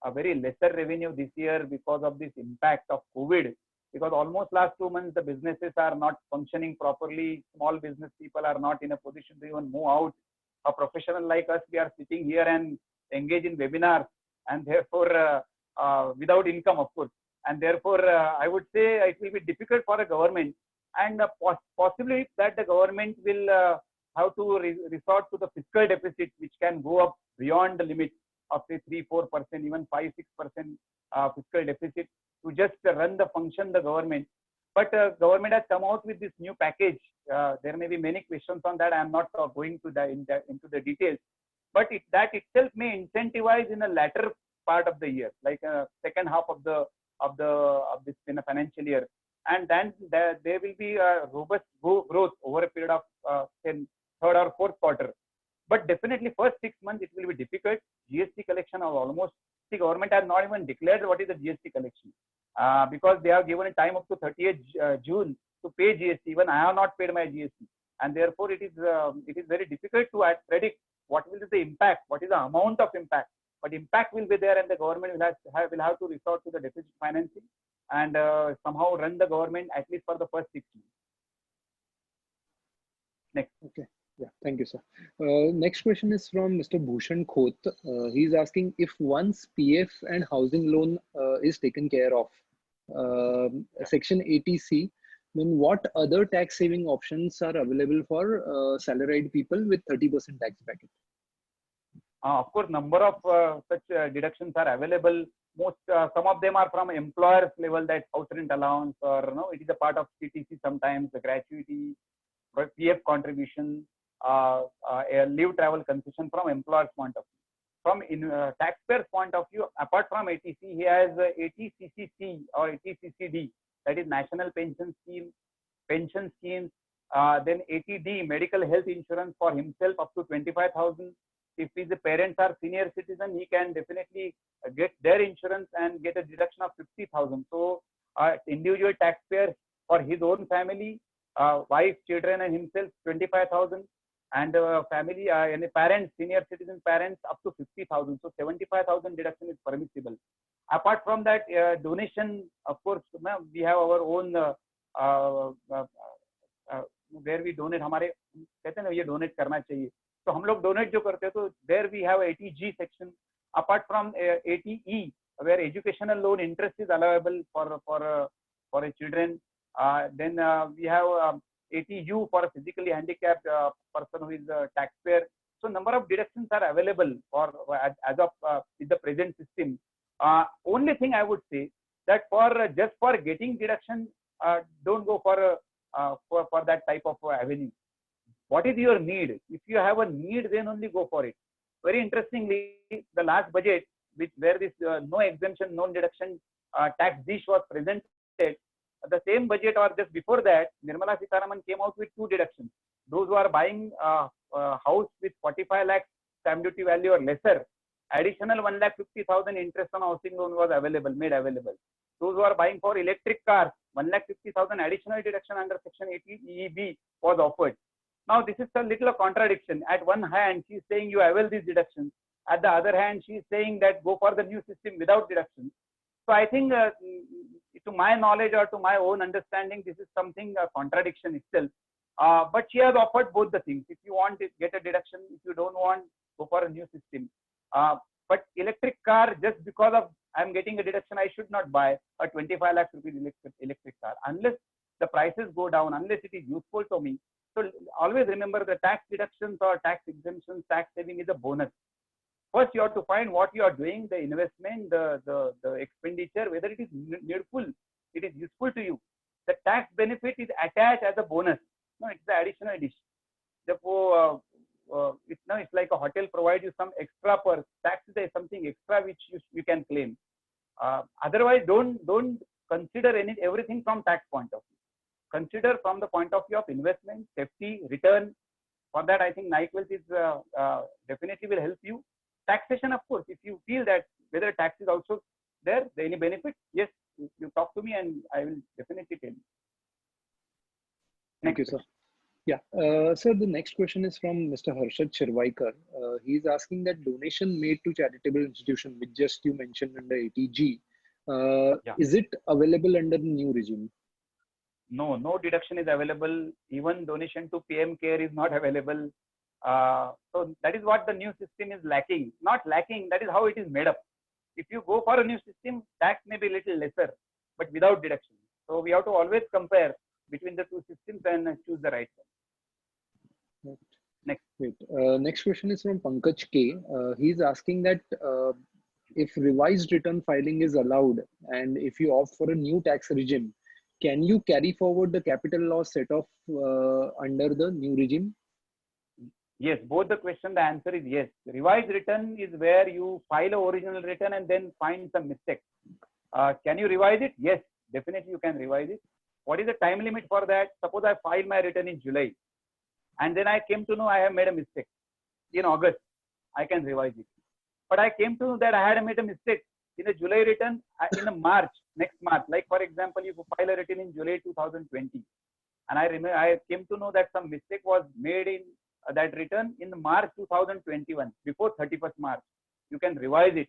a very lesser revenue this year because of this impact of COVID. Because almost last 2 months, the businesses are not functioning properly. Small business people are not in a position to even move out. A professional like us, we are sitting here and engage in webinars, and therefore without income, of course. And therefore, I would say it will be difficult for a government, and possibly that the government will have to resort to the fiscal deficit, which can go up beyond the limit of say 3-4%, even 5-6% fiscal deficit to just run the function the government. But government has come out with this new package. There may be many questions on that. I am not going to into the details, but that itself may incentivize in the latter part of the year, like second half of this financial year, and then there will be a robust growth over a period of third or fourth quarter. But definitely first 6 months it will be difficult. GST collection of almost, the government has not even declared what is the GST collection, because they have given a time up to 30th June to pay GST. Even I have not paid my GST, and therefore it is very difficult to predict what will be the impact, what is the amount of impact. But impact will be there, and the government will have to resort to the deficit financing and somehow run the government at least for the first 6 months. Next. Okay. Yeah, thank you, sir. Next question is from Mr. Bhushan Khoth. He's asking, if once PF and housing loan is taken care of, Section 80C, then what other tax saving options are available for salaried people with 30% tax bracket? Of course, number of such deductions are available. Some of them are from employer's level, that house rent allowance, or it is a part of CTC sometimes, the gratuity, PF contribution, a leave travel concession from employer's point of view. From taxpayer's point of view, apart from ATC, he has 80CCC or 80CCD, that is National Pension Scheme, pension schemes. Then 80D, medical health insurance for himself up to 25,000. If his parents are senior citizen, he can definitely get their insurance and get a deduction of 50,000. So, individual taxpayer for his own family, wife, children, and himself 25,000, and family and parents, senior citizen parents up to 50,000. So 75,000 deduction is permissible. Apart from that, donation, of course, we have our own where we donate. हमारे कहते हैं ना ये donate करना चाहिए. तो हम लोग donate जो करते हैं, तो there we have 80G section. Apart from 80E, where educational loan interest is allowable for a children. Then we have 80U for a physically handicapped person who is a taxpayer. So number of deductions are available for as of with the present system. Only thing I would say that just for getting deduction, don't go for that type of avenue. What is your need? If you have a need, then only go for it. Very interestingly, the last budget, where this no exemption, no deduction tax dish was presented, the same budget or just before that, Nirmala Sitharaman came out with two deductions. Those who are buying a house with 45 lakh stamp duty value or lesser, additional 1,50,000 interest on housing loan was made available. Those who are buying for electric cars, 1,50,000 additional deduction under Section 80 EEB was offered. Now, this is a little contradiction. At one hand, she is saying you avail these deductions. At the other hand, she is saying that go for the new system without deductions. So I think to my knowledge or to my own understanding, this is something a contradiction itself. But she has offered both the things. If you want to get a deduction, if you don't want, go for a new system. But electric car, just because of I'm getting a deduction, I should not buy a 25 lakh rupees electric car unless the prices go down, unless it is useful to me. So always remember the tax deductions or tax exemptions, tax saving is a bonus. First, you have to find what you are doing, the investment, the expenditure, whether it is needful, it is useful to you. The tax benefit is attached as a bonus. No, it's the additional dish. Therefore, it's like a hotel provides you some extra per tax. Is something extra which you can claim. Otherwise, don't consider everything from tax point of view. Consider from the point of view of investment, safety, return. For that, I think NICWealth is definitely will help you. Taxation, of course, if you feel that whether tax is also there, any benefit, yes, you talk to me and I will definitely tell you. Thank you, sir. Yeah, sir, the next question is from Mr. Harshad Shirvaikar. He's asking that donation made to charitable institution, which just you mentioned under 80G, is it available under the new regime? No deduction is available. Even donation to PM Care is not available. So that is what the new system is lacking. Not lacking, that is how it is made up. If you go for a new system, tax may be a little lesser, but without deduction. So we have to always compare between the two systems and choose the right one. Next. Wait, next question is from Pankaj K. He's asking that if revised return filing is allowed and if you opt for a new tax regime, can you carry forward the capital loss set off under the new regime? Yes, both the question, the answer is yes. Revised return is where you file an original return and then find some mistake. Can you revise it? Yes, definitely you can revise it. What is the time limit for that? Suppose I filed my return in July and then I came to know I have made a mistake in August. I can revise it. But I came to know that I had made a mistake in a July return in a March, next March. Like for example, you file a return in July 2020 and I came to know that some mistake was made in that return in March 2021 before 31st March. You can revise it.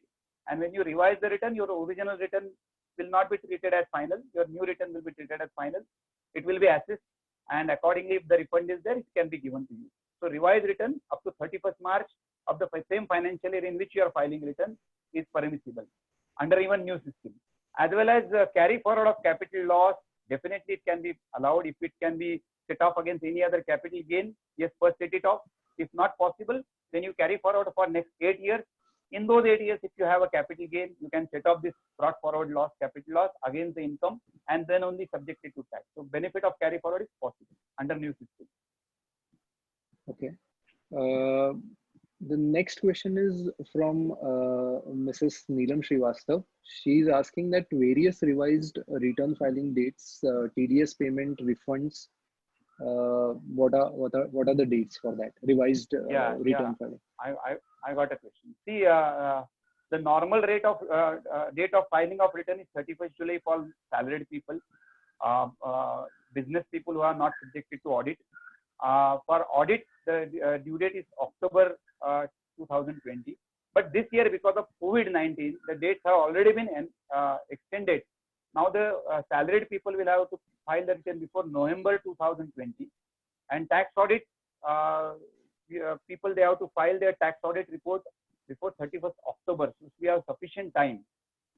And when you revise the return, your original return will not be treated as final. Your new return will be treated as final. It will be assessed and accordingly if the refund is there, it can be given to you. So revised return up to 31st March of the same financial year in which you are filing return is permissible under even new system. As well as carry forward of capital loss, definitely it can be allowed if it can be set off against any other capital gain. Yes, first set it off. If not possible, then you carry forward for next 8 years. In those 8 years, if you have a capital gain, you can set off this brought forward loss, capital loss against the income and then only subject it to tax. So benefit of carry forward is possible under new system. Okay. The next question is from Mrs. Neelam Srivastav. She's asking that various revised return filing dates, TDS payment, refunds, what are the dates for that revised return filing? I got a question. See, the normal rate of date of filing of return is 31st July for salaried people, business people who are not subjected to audit. For audit, the due date is October 2020. But this year, because of COVID-19, the dates have already been extended. Now the salaried people will have to file the return before November 2020, and tax audit people, they have to file their tax audit report before 31st October. So we have sufficient time.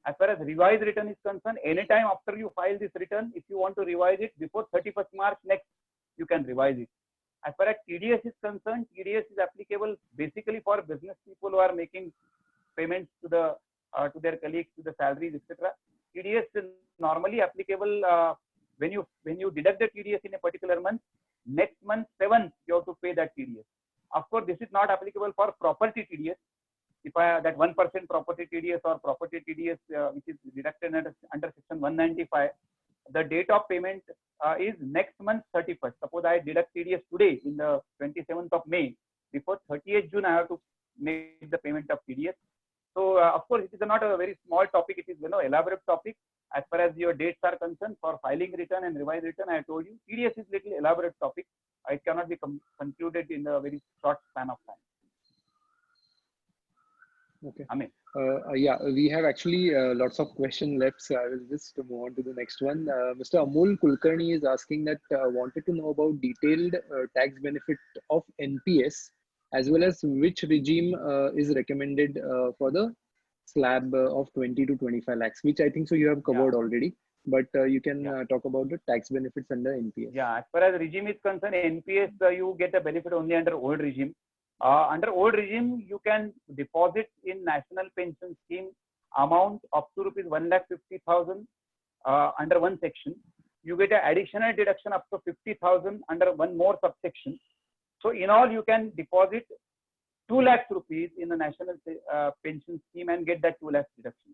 As far as revised return is concerned, anytime after you file this return, if you want to revise it before 31st March next, you can revise it. As far as TDS is concerned, TDS is applicable basically for business people who are making payments to their colleagues, to the salaries, etc. TDS is normally applicable when you deduct the TDS in a particular month. Next month 7th you have to pay that TDS. Of course, this is not applicable for property TDS. if I that 1% property TDS or property TDS which is deducted under section 195, the date of payment is next month 31st. Suppose I deduct TDS today in the 27th of May, before 30th June I have to make the payment of TDS. So of course it is not a very small topic, it is elaborate topic. As far as your dates are concerned, for filing return and revised return, I told you TDS is little elaborate topic. It cannot be concluded in a very short span of time. Okay. Amen. Yeah, we have actually lots of questions left, so I will just move on to the next one. Mr. Amol Kulkarni is asking that wanted to know about detailed tax benefit of NPS, as well as which regime is recommended for the slab of 20 to 25 lakhs, which I think so you have covered already, but you can talk about the tax benefits under NPS. Yeah, as far as regime is concerned, NPS you get a benefit only under old regime. Under old regime, you can deposit in National Pension Scheme amount up to rupees 1,50,000 under one section. You get an additional deduction up to 50,000 under one more subsection. So in all, you can deposit 2 lakhs rupees in the National Pension Scheme and get that 2 lakhs deduction.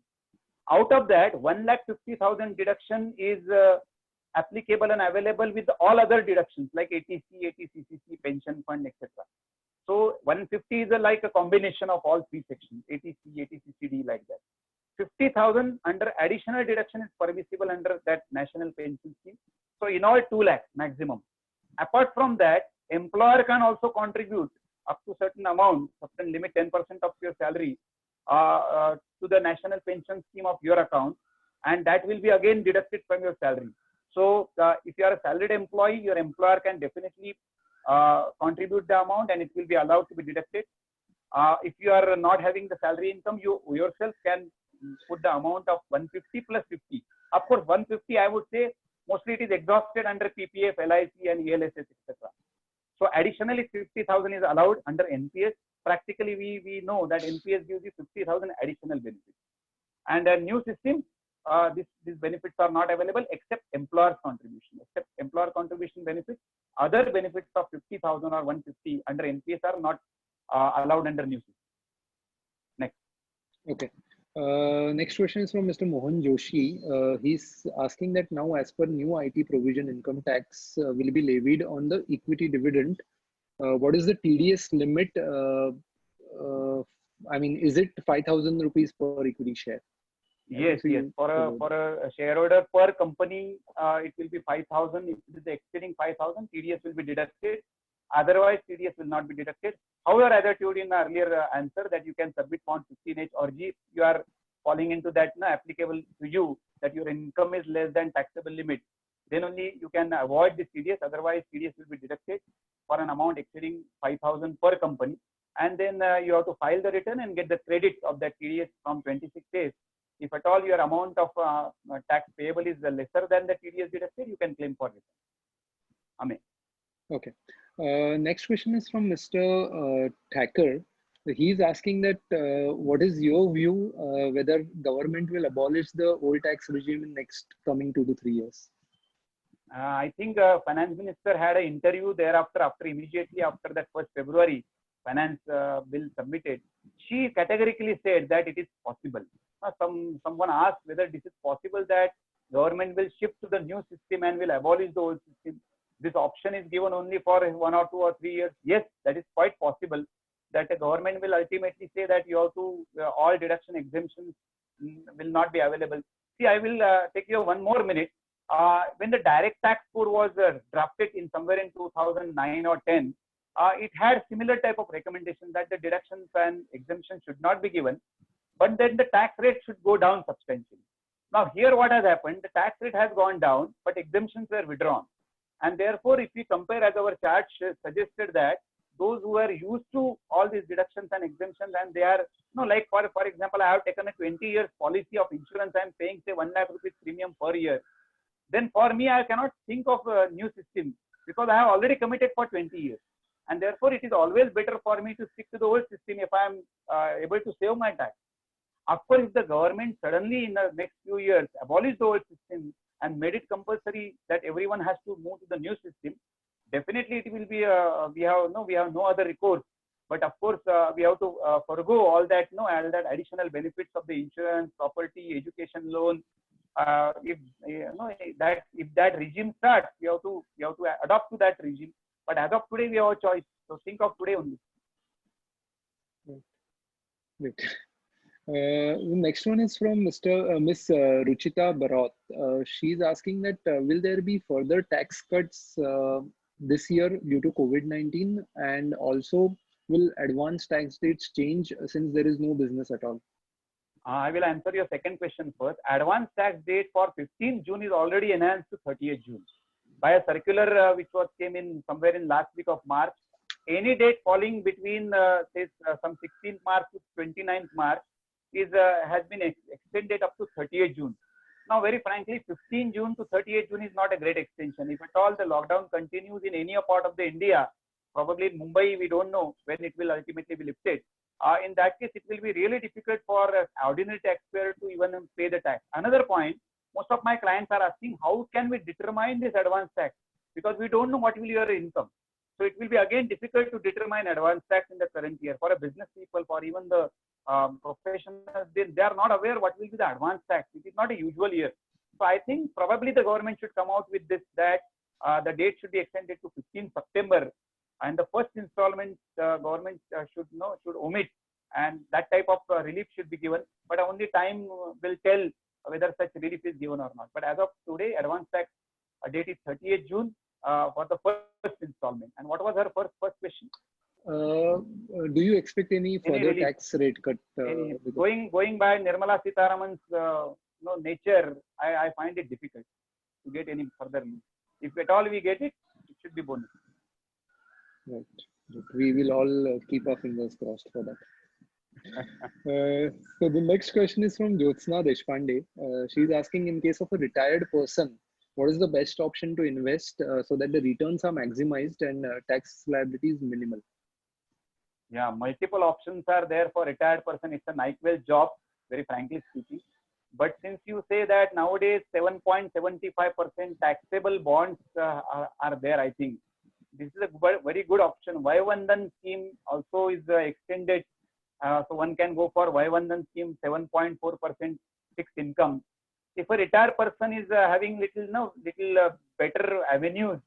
Out of that, 1,50,000 deduction is applicable and available with all other deductions like ATC, ATCCC, pension fund, etc. So 150 is like a combination of all three sections, ATC, ATCCD, like that. 50,000 under additional deduction is permissible under that National Pension Scheme. So in all 2 lakhs maximum. Apart from that, employer can also contribute up to certain amount, certain limit 10% of your salary to the National Pension Scheme of your account, and that will be again deducted from your salary. So if you are a salaried employee, your employer can definitely contribute the amount and it will be allowed to be deducted. If you are not having the salary income, you yourself can put the amount of 150 plus 50. Of course, 150 I would say mostly it is exhausted under PPF, LIC and ELSS, etc. So additionally 50,000 is allowed under NPS. Practically we know that NPS gives you 50,000 additional benefits. And a new system, these benefits are not available except employer's contribution. Except employer contribution benefits, other benefits of 50,000 or 150 under NPS are not allowed under new system. Next. Okay. Next question is from Mr. Mohan Joshi. He's asking that now, as per new IT provision, income tax will be levied on the equity dividend. What is the TDS limit? I mean, is it 5,000 rupees per equity share? Yes, yes. For a shareholder per company, it will be 5,000. If it is exceeding 5,000, TDS will be deducted. Otherwise, TDS will not be deducted. However, as I told you in the earlier answer that you can submit Form 15H or G if you are falling into that applicable to you, that your income is less than taxable limit, then only you can avoid this TDS. Otherwise, TDS will be deducted for an amount exceeding 5,000 per company. And then you have to file the return and get the credit of that TDS from 26 days. If at all your amount of tax payable is lesser than the TDS deducted, you can claim for return. Amen. Okay. Next question is from Mr. Thacker. He's asking that what is your view whether government will abolish the old tax regime in next coming 2 to 3 years? I think finance minister had an interview thereafter, immediately after that 1st February finance bill submitted. She categorically said that it is possible. Someone asked whether this is possible that government will shift to the new system and will abolish the old system. This option is given only for 1 or 2 or 3 years. Yes, that is quite possible that the government will ultimately say that you have to, all deduction exemptions will not be available. See, I will take you 1 more minute. When the direct tax code was drafted in somewhere in 2009 or 10, it had similar type of recommendation that the deductions and exemptions should not be given, but then the tax rate should go down substantially. Now here what has happened, the tax rate has gone down, but exemptions were withdrawn. And therefore, if we compare, as our chart suggested, that those who are used to all these deductions and exemptions, and they are, like for example, I have taken a 20 years policy of insurance, I am paying say 1 lakh rupees premium per year. Then for me, I cannot think of a new system because I have already committed for 20 years. And therefore, it is always better for me to stick to the old system if I am able to save my tax. Of course, if the government suddenly in the next few years abolish the old system and made it compulsory that everyone has to move to the new system, definitely it will be we have no other recourse But of course, we have to forego all that, all that additional benefits of the insurance, property, education loan. If that regime starts, we have to adopt to that regime. But as of today, we have a choice. So think of today only. Great. The next one is from Miss Ruchita Bharat. She's asking that will there be further tax cuts this year due to COVID-19, and also will advance tax dates change since there is no business at all? I will answer your second question first. Advance tax date for 15th June is already enhanced to 30th June by a circular which came in somewhere in last week of March. Any date falling between some 16th March to 29th March has been extended up to 30th June. Now, very frankly, 15 June to 30th June is not a great extension. If at all the lockdown continues in any part of the India, probably in Mumbai, we don't know when it will ultimately be lifted. In that case, it will be really difficult for an ordinary taxpayer to even pay the tax. Another point, most of my clients are asking, how can we determine this advance tax? Because we don't know what will be your income. So it will be again difficult to determine advance tax in the current year. For a business people, for even the professionals, they are not aware what will be the advance tax. It is not a usual year. So I think probably the government should come out with this, that the date should be extended to 15 September. And the first installment government should omit, and that type of relief should be given. But only time will tell whether such relief is given or not. But as of today, advance tax date is 30th June for the first installment. And what was her first question? Do you expect any further tax rate cut? Going by Nirmala Sitharaman's nature, I find it difficult to get any further relief. If at all we get it, it should be bonus. Right. We will all keep our fingers crossed for that. So the next question is from Jyotsna Deshpande. She's asking, in case of a retired person, what is the best option to invest so that the returns are maximized and tax liability is minimal? Yeah, multiple options are there for retired person. It's a NICVEL job, very frankly speaking. But since you say that nowadays 7.75% taxable bonds are there, I think this is a very good option. Vaivandan scheme also is extended. So one can go for Vaivandan scheme, 7.4% fixed income. If a retired person is having little better avenues,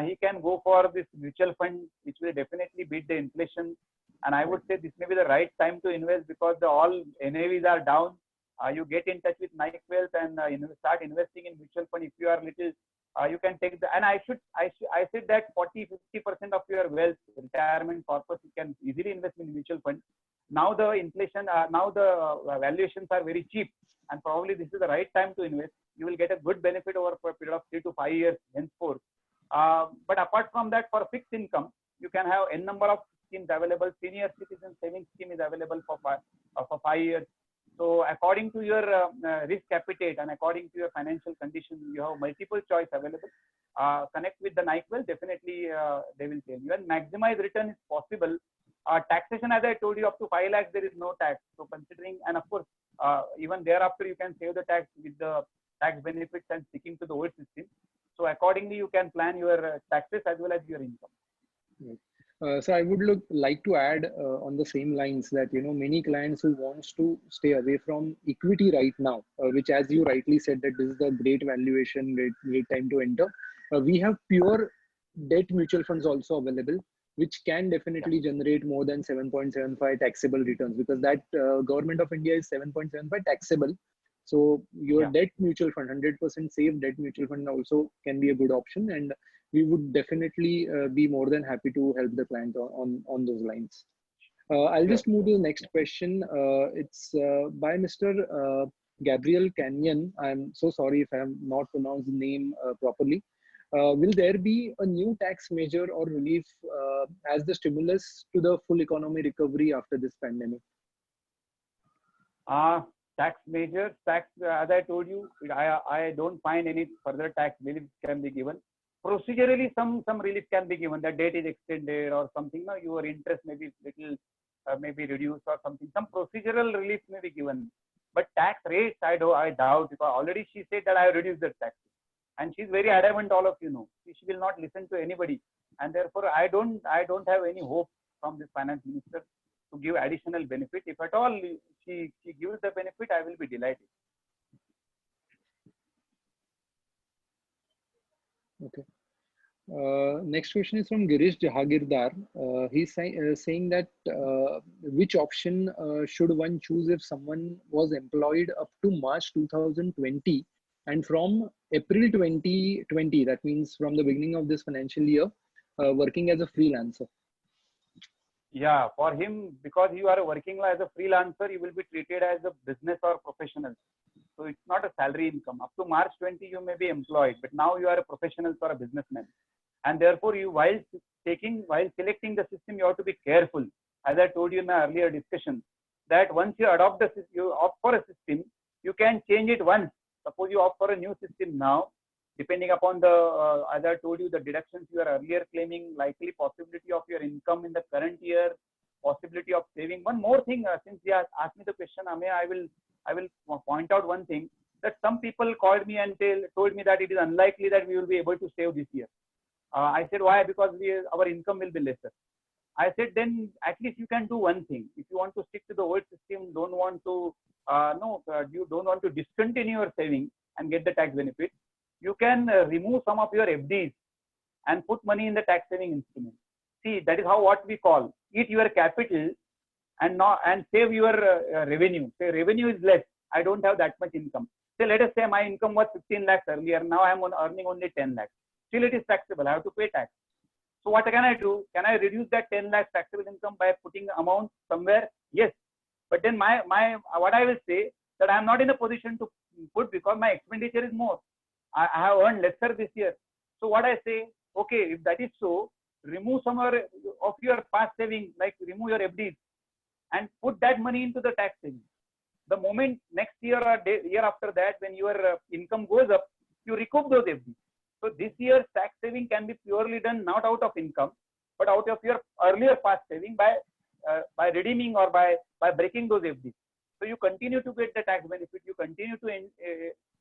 he can go for this mutual fund, which will definitely beat the inflation. And I would say this may be the right time to invest because all NAVs are down. You get in touch with NICVEL and start investing in mutual fund. If you are little, you can take the, and I said that 40-50% of your wealth retirement purpose you can easily invest in mutual fund. Now the inflation, now the valuations are very cheap, and probably this is the right time to invest. You will get a good benefit over a period of 3 to 5 years henceforth. But apart from that, for fixed income, you can have n number of schemes available. Senior citizen savings scheme is available for 5 years. So according to your risk appetite and according to your financial condition, you have multiple choice available. Connect with the NICVEL, definitely they will tell you. And maximize return is possible. Taxation, as I told you, up to 5 lakhs, there is no tax. So considering, and of course, even thereafter, you can save the tax with the tax benefits and sticking to the old system. So accordingly, you can plan your taxes as well as your income. Right. So I would like to add on the same lines that, many clients who wants to stay away from equity right now, which, as you rightly said, that this is a great valuation, great time to enter. We have pure debt mutual funds also available, which can definitely generate more than 7.75 taxable returns, because that government of India is 7.75 taxable. So your debt mutual fund, 100% safe debt mutual fund also can be a good option, and we would definitely be more than happy to help the client on those lines. I'll just move to the next question. It's by Mr. Gabriel Canyon. I'm so sorry if I have not pronounced the name properly. Will there be a new tax measure or relief as the stimulus to the full economy recovery after this pandemic? Tax measures, as I told you, I don't find any further tax relief can be given. Procedurally, some relief can be given. The date is extended or something. No, your interest may be little, maybe reduced or something. Some procedural relief may be given. But tax rates, I doubt, because already she said that I have reduced the tax, and she's very adamant. All of you know, she will not listen to anybody, and therefore I don't have any hope from the finance minister to give additional benefit. If at all she gives the benefit, I will be delighted. Okay. Next question is from Girish Jahagirdar. He's saying that which option should one choose if someone was employed up to March 2020 and from April 2020, that means from the beginning of this financial year, working as a freelancer? Yeah, for him, because you are working as a freelancer, you will be treated as a business or professional. So it's not a salary income. Up to March 20, you may be employed, but now you are a professional or a businessman. And therefore, you while selecting the system, you have to be careful. As I told you in my earlier discussion, that once you adopt the system, you opt for a system, you can change it once. Suppose you opt for a new system now, depending upon the, as I told you, the deductions you are earlier claiming, likely possibility of your income in the current year, possibility of saving. One more thing, since you asked me the question, Amey, I will point out one thing, that some people called me and told me that it is unlikely that we will be able to save this year. I said, why? Because our income will be lesser. I said, then at least you can do one thing. If you want to stick to the old system, you don't want to discontinue your saving and get the tax benefit, you can remove some of your FDs and put money in the tax saving instrument. See, that is what we call eat your capital and save your revenue. Say revenue is less. I don't have that much income. Say let us say my income was 15 lakhs earlier. Now I am earning only 10 lakhs. Still it is taxable. I have to pay tax. So what can I do? Can I reduce that 10 lakhs taxable income by putting amount somewhere? Yes. But then what I will say that I am not in a position to put because my expenditure is more. I have earned lesser this year. So what I say, okay, if that is so, remove some of your past savings, like remove your FDs and put that money into the tax savings. The moment next year or year after that, when your income goes up, you recoup those FDs. So this year's tax saving can be purely done not out of income, but out of your earlier past saving by redeeming or by breaking those FDs. So you continue to get the tax benefit. You continue to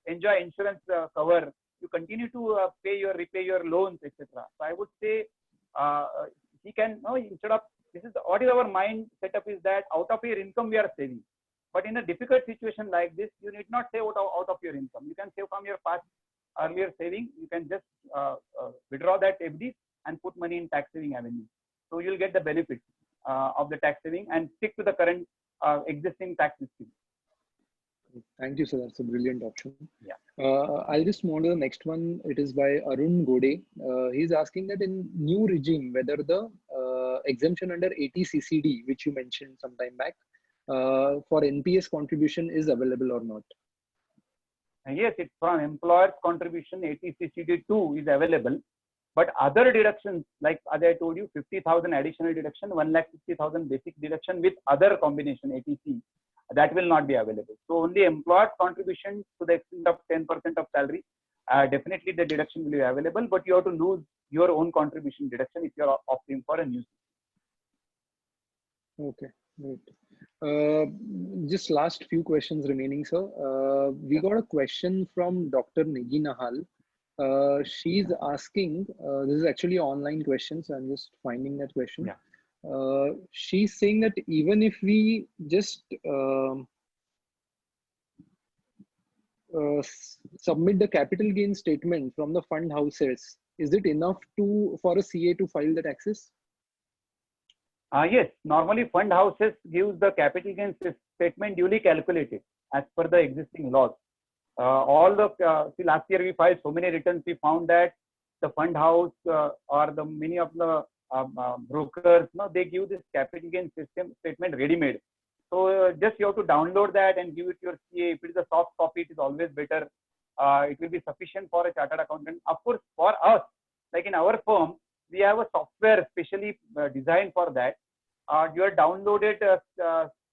enjoy insurance cover. You continue to repay your loans, etc. So I would say he can instead of what is our mind setup is that out of your income we are saving. But in a difficult situation like this, you need not save out of your income. You can save from your past earlier saving. You can just withdraw that FD and put money in tax saving avenue. So you'll get the benefit of the tax saving and stick to the current existing tax system. Thank you, sir. That's a brilliant option. Yeah. I'll just move on to the next one. It is by Arun Gode. He's asking that in new regime, whether the exemption under 80 CCD, which you mentioned some time back, for NPS contribution is available or not. Yes, it's from employer's contribution 80 CCD 2 is available. But other deductions, like as I told you, 50,000 additional deduction, 1,60,000 basic deduction with other combination ATC, that will not be available. So only employer's contribution to the extent of 10% of salary, definitely the deduction will be available, but you have to lose your own contribution deduction if you are opting for a new system. Okay, great. Just last few questions remaining, sir. We got a question from Dr. Negi Nahal. She's asking, this is actually an online question, so I'm just finding that question. Yeah. She's saying that even if we just submit the capital gain statement from the fund houses, is it enough for a CA to file the taxes? Yes, normally fund houses gives the capital gains statement duly calculated as per the existing laws. See, last year we filed so many returns, we found that the fund house or many of the brokers, they give this capital gain statement ready-made. So just you have to download that and give it to your CA. If it is a soft copy, it is always better. It will be sufficient for a chartered accountant. Of course, for us, like in our firm, we have a software specially designed for that. Your downloaded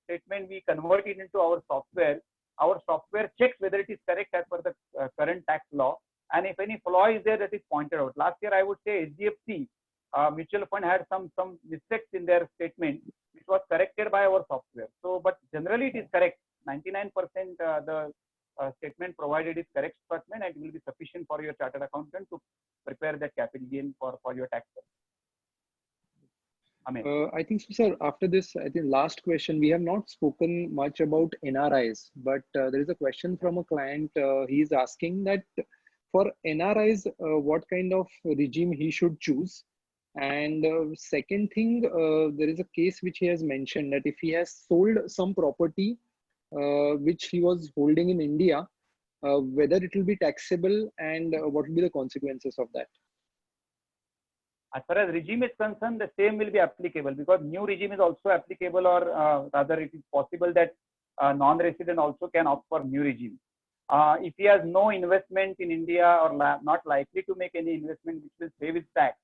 statement, we convert it into our software. Our software checks whether it is correct as per the current tax law. And if any flaw is there, that is pointed out. Last year, I would say SGFC mutual fund had some mistakes in their statement, which was corrected by our software. So, but generally it is correct. 99% the statement provided is correct statement, and it will be sufficient for your chartered accountant to prepare that capital gain for your tax. I think so, sir. After this, I think last question, we have not spoken much about NRIs, but there is a question from a client. He is asking that for NRIs, what kind of regime he should choose. And second thing, there is a case which he has mentioned that if he has sold some property which he was holding in India, whether it will be taxable and what will be the consequences of that. As far as regime is concerned, the same will be applicable because new regime is also applicable, or rather it is possible that non-resident also can opt for new regime. If he has no investment in India or not likely to make any investment which will save his tax,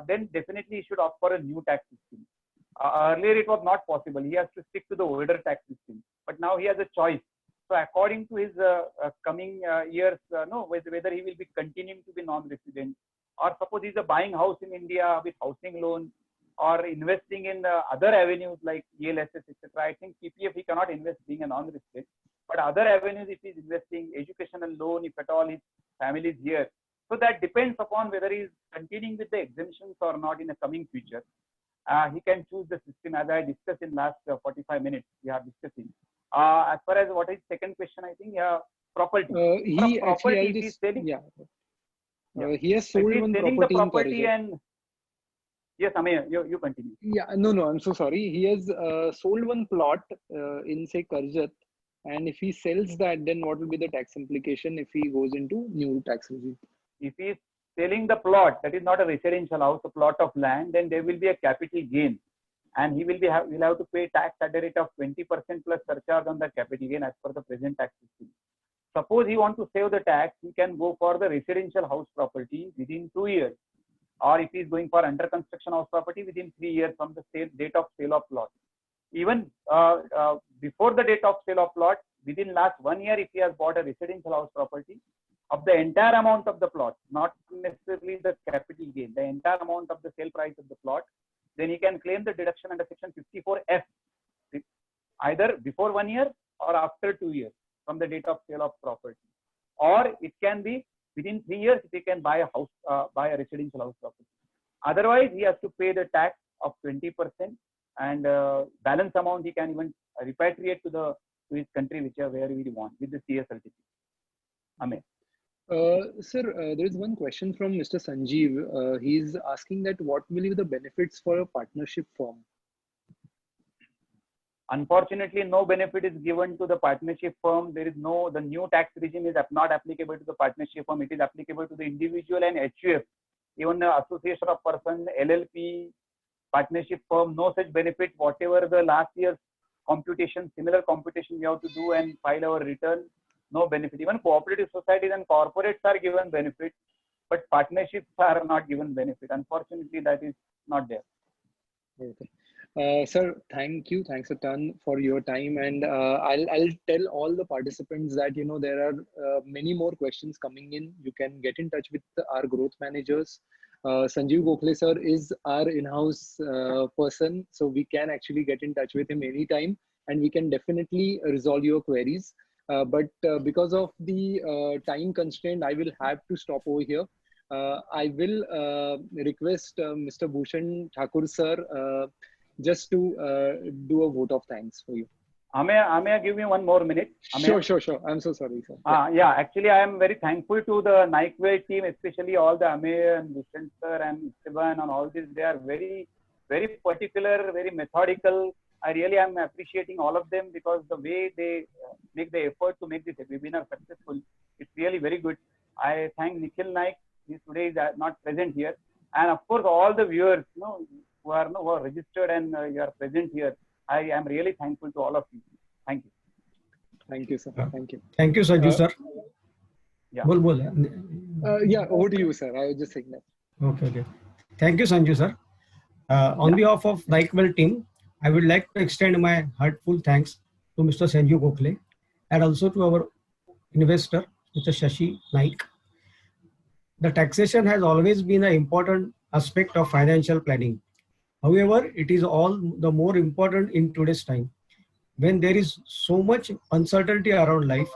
then definitely he should opt for a new tax system. Earlier it was not possible. He has to stick to the older tax system, but now he has a choice. So according to his coming years, whether he will be continuing to be non-resident, or suppose he's buying house in India with housing loan, or investing in other avenues like ELSS, etc. I think PPF he cannot invest being a non-resident, but other avenues if he's investing, educational loan, if at all his family is here. So that depends upon whether he's continuing with the exemptions or not in the coming future. He can choose the system as I discussed in last 45 minutes. We are discussing. As far as what is second question, I think property. He actually, is selling. He has sold one property in and yes, Amey, you continue. Yeah, no, I'm so sorry. He has sold one plot in say Karjat, and if he sells that, then what will be the tax implication if he goes into new tax regime? If he is selling the plot, that is not a residential house, a plot of land, then there will be a capital gain, and he will have to pay tax at the rate of 20% plus surcharge on the capital gain as per the present tax system. Suppose he wants to save the tax, he can go for the residential house property within 2 years, or if he is going for under construction house property within 3 years from the date of sale of plot. Even before the date of sale of plot, within last 1 year, if he has bought a residential house property, of the entire amount of the plot, not necessarily the capital gain, the entire amount of the sale price of the plot, then he can claim the deduction under section 54F, either before 1 year or after 2 years from the date of sale of property. Or it can be within 3 years if he can buy a house, buy a residential house property. Otherwise, he has to pay the tax of 20%, and balance amount he can even repatriate to his country where he wants with the CS certificate. Amen. Sir, there is one question from Mr. Sanjeev. He's asking that what will be the benefits for a partnership firm? Unfortunately, no benefit is given to the partnership firm. The new tax regime is not applicable to the partnership firm. It is applicable to the individual and HUF. Even the association of person, LLP, partnership firm, no such benefit. Whatever the last year's computation, similar computation we have to do and file our return, no benefit. Even cooperative societies and corporates are given benefit, but partnerships are not given benefit. Unfortunately, that is not there. Okay. Sir, thank you. Thanks a ton for your time. And I'll tell all the participants that, there are many more questions coming in. You can get in touch with our growth managers. Sanjeev Gokhale sir is our in-house person. So we can actually get in touch with him anytime and we can definitely resolve your queries. But because of the time constraint, I will have to stop over here. I will request Mr. Bhushan Thakur sir just to do a vote of thanks for you. May I give you one more minute? Sure. I'm so sorry, sir. Yeah, actually, I am very thankful to the NIQUE team, especially all the Amey and Bhushan sir and Esteban and all this. They are very, very particular, very methodical. I really am appreciating all of them because the way they make the effort to make this webinar successful, it's really very good. I thank Nikhil Naik. He today is not present here. And of course, all the viewers, who are registered and you are present here. I am really thankful to all of you. Thank you. Thank you, sir. Thank you. Thank you, Sanju sir. Yeah. Yeah, over to you, sir. I was just saying that. Okay. Thank you, Sanju sir. On behalf of NIQUE team, I would like to extend my heartfelt thanks to Mr. Sanjeev Gokhale and also to our investor, Mr. Shashi Naik. The taxation has always been an important aspect of financial planning. However, it is all the more important in today's time when there is so much uncertainty around life,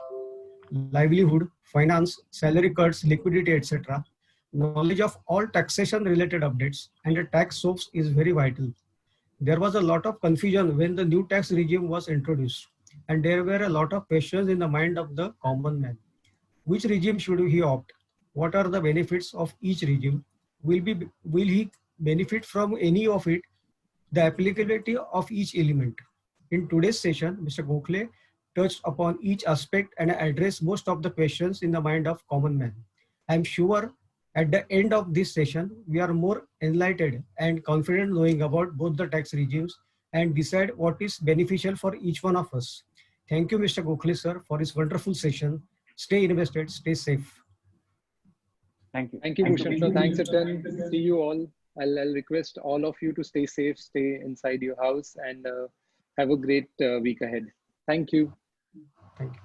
livelihood, finance, salary cuts, liquidity, etc. knowledge of all taxation related updates and the tax soaps is very vital. There was a lot of confusion when the new tax regime was introduced, and there were a lot of questions in the mind of the common man. Which regime should he opt? What are the benefits of each regime? Will he benefit from any of it? The applicability of each element. In today's session, Mr. Gokhale touched upon each aspect and addressed most of the questions in the mind of common man. I am sure at the end of this session, we are more enlightened and confident knowing about both the tax regimes and decide what is beneficial for each one of us. Thank you, Mr. Gokhale, sir, for this wonderful session. Stay invested, stay safe. Thank you. Thank you, Thank Bhushan sir. Thanks, Atan. See you all. I'll request all of you to stay safe, stay inside your house, and have a great week ahead. Thank you. Thank you.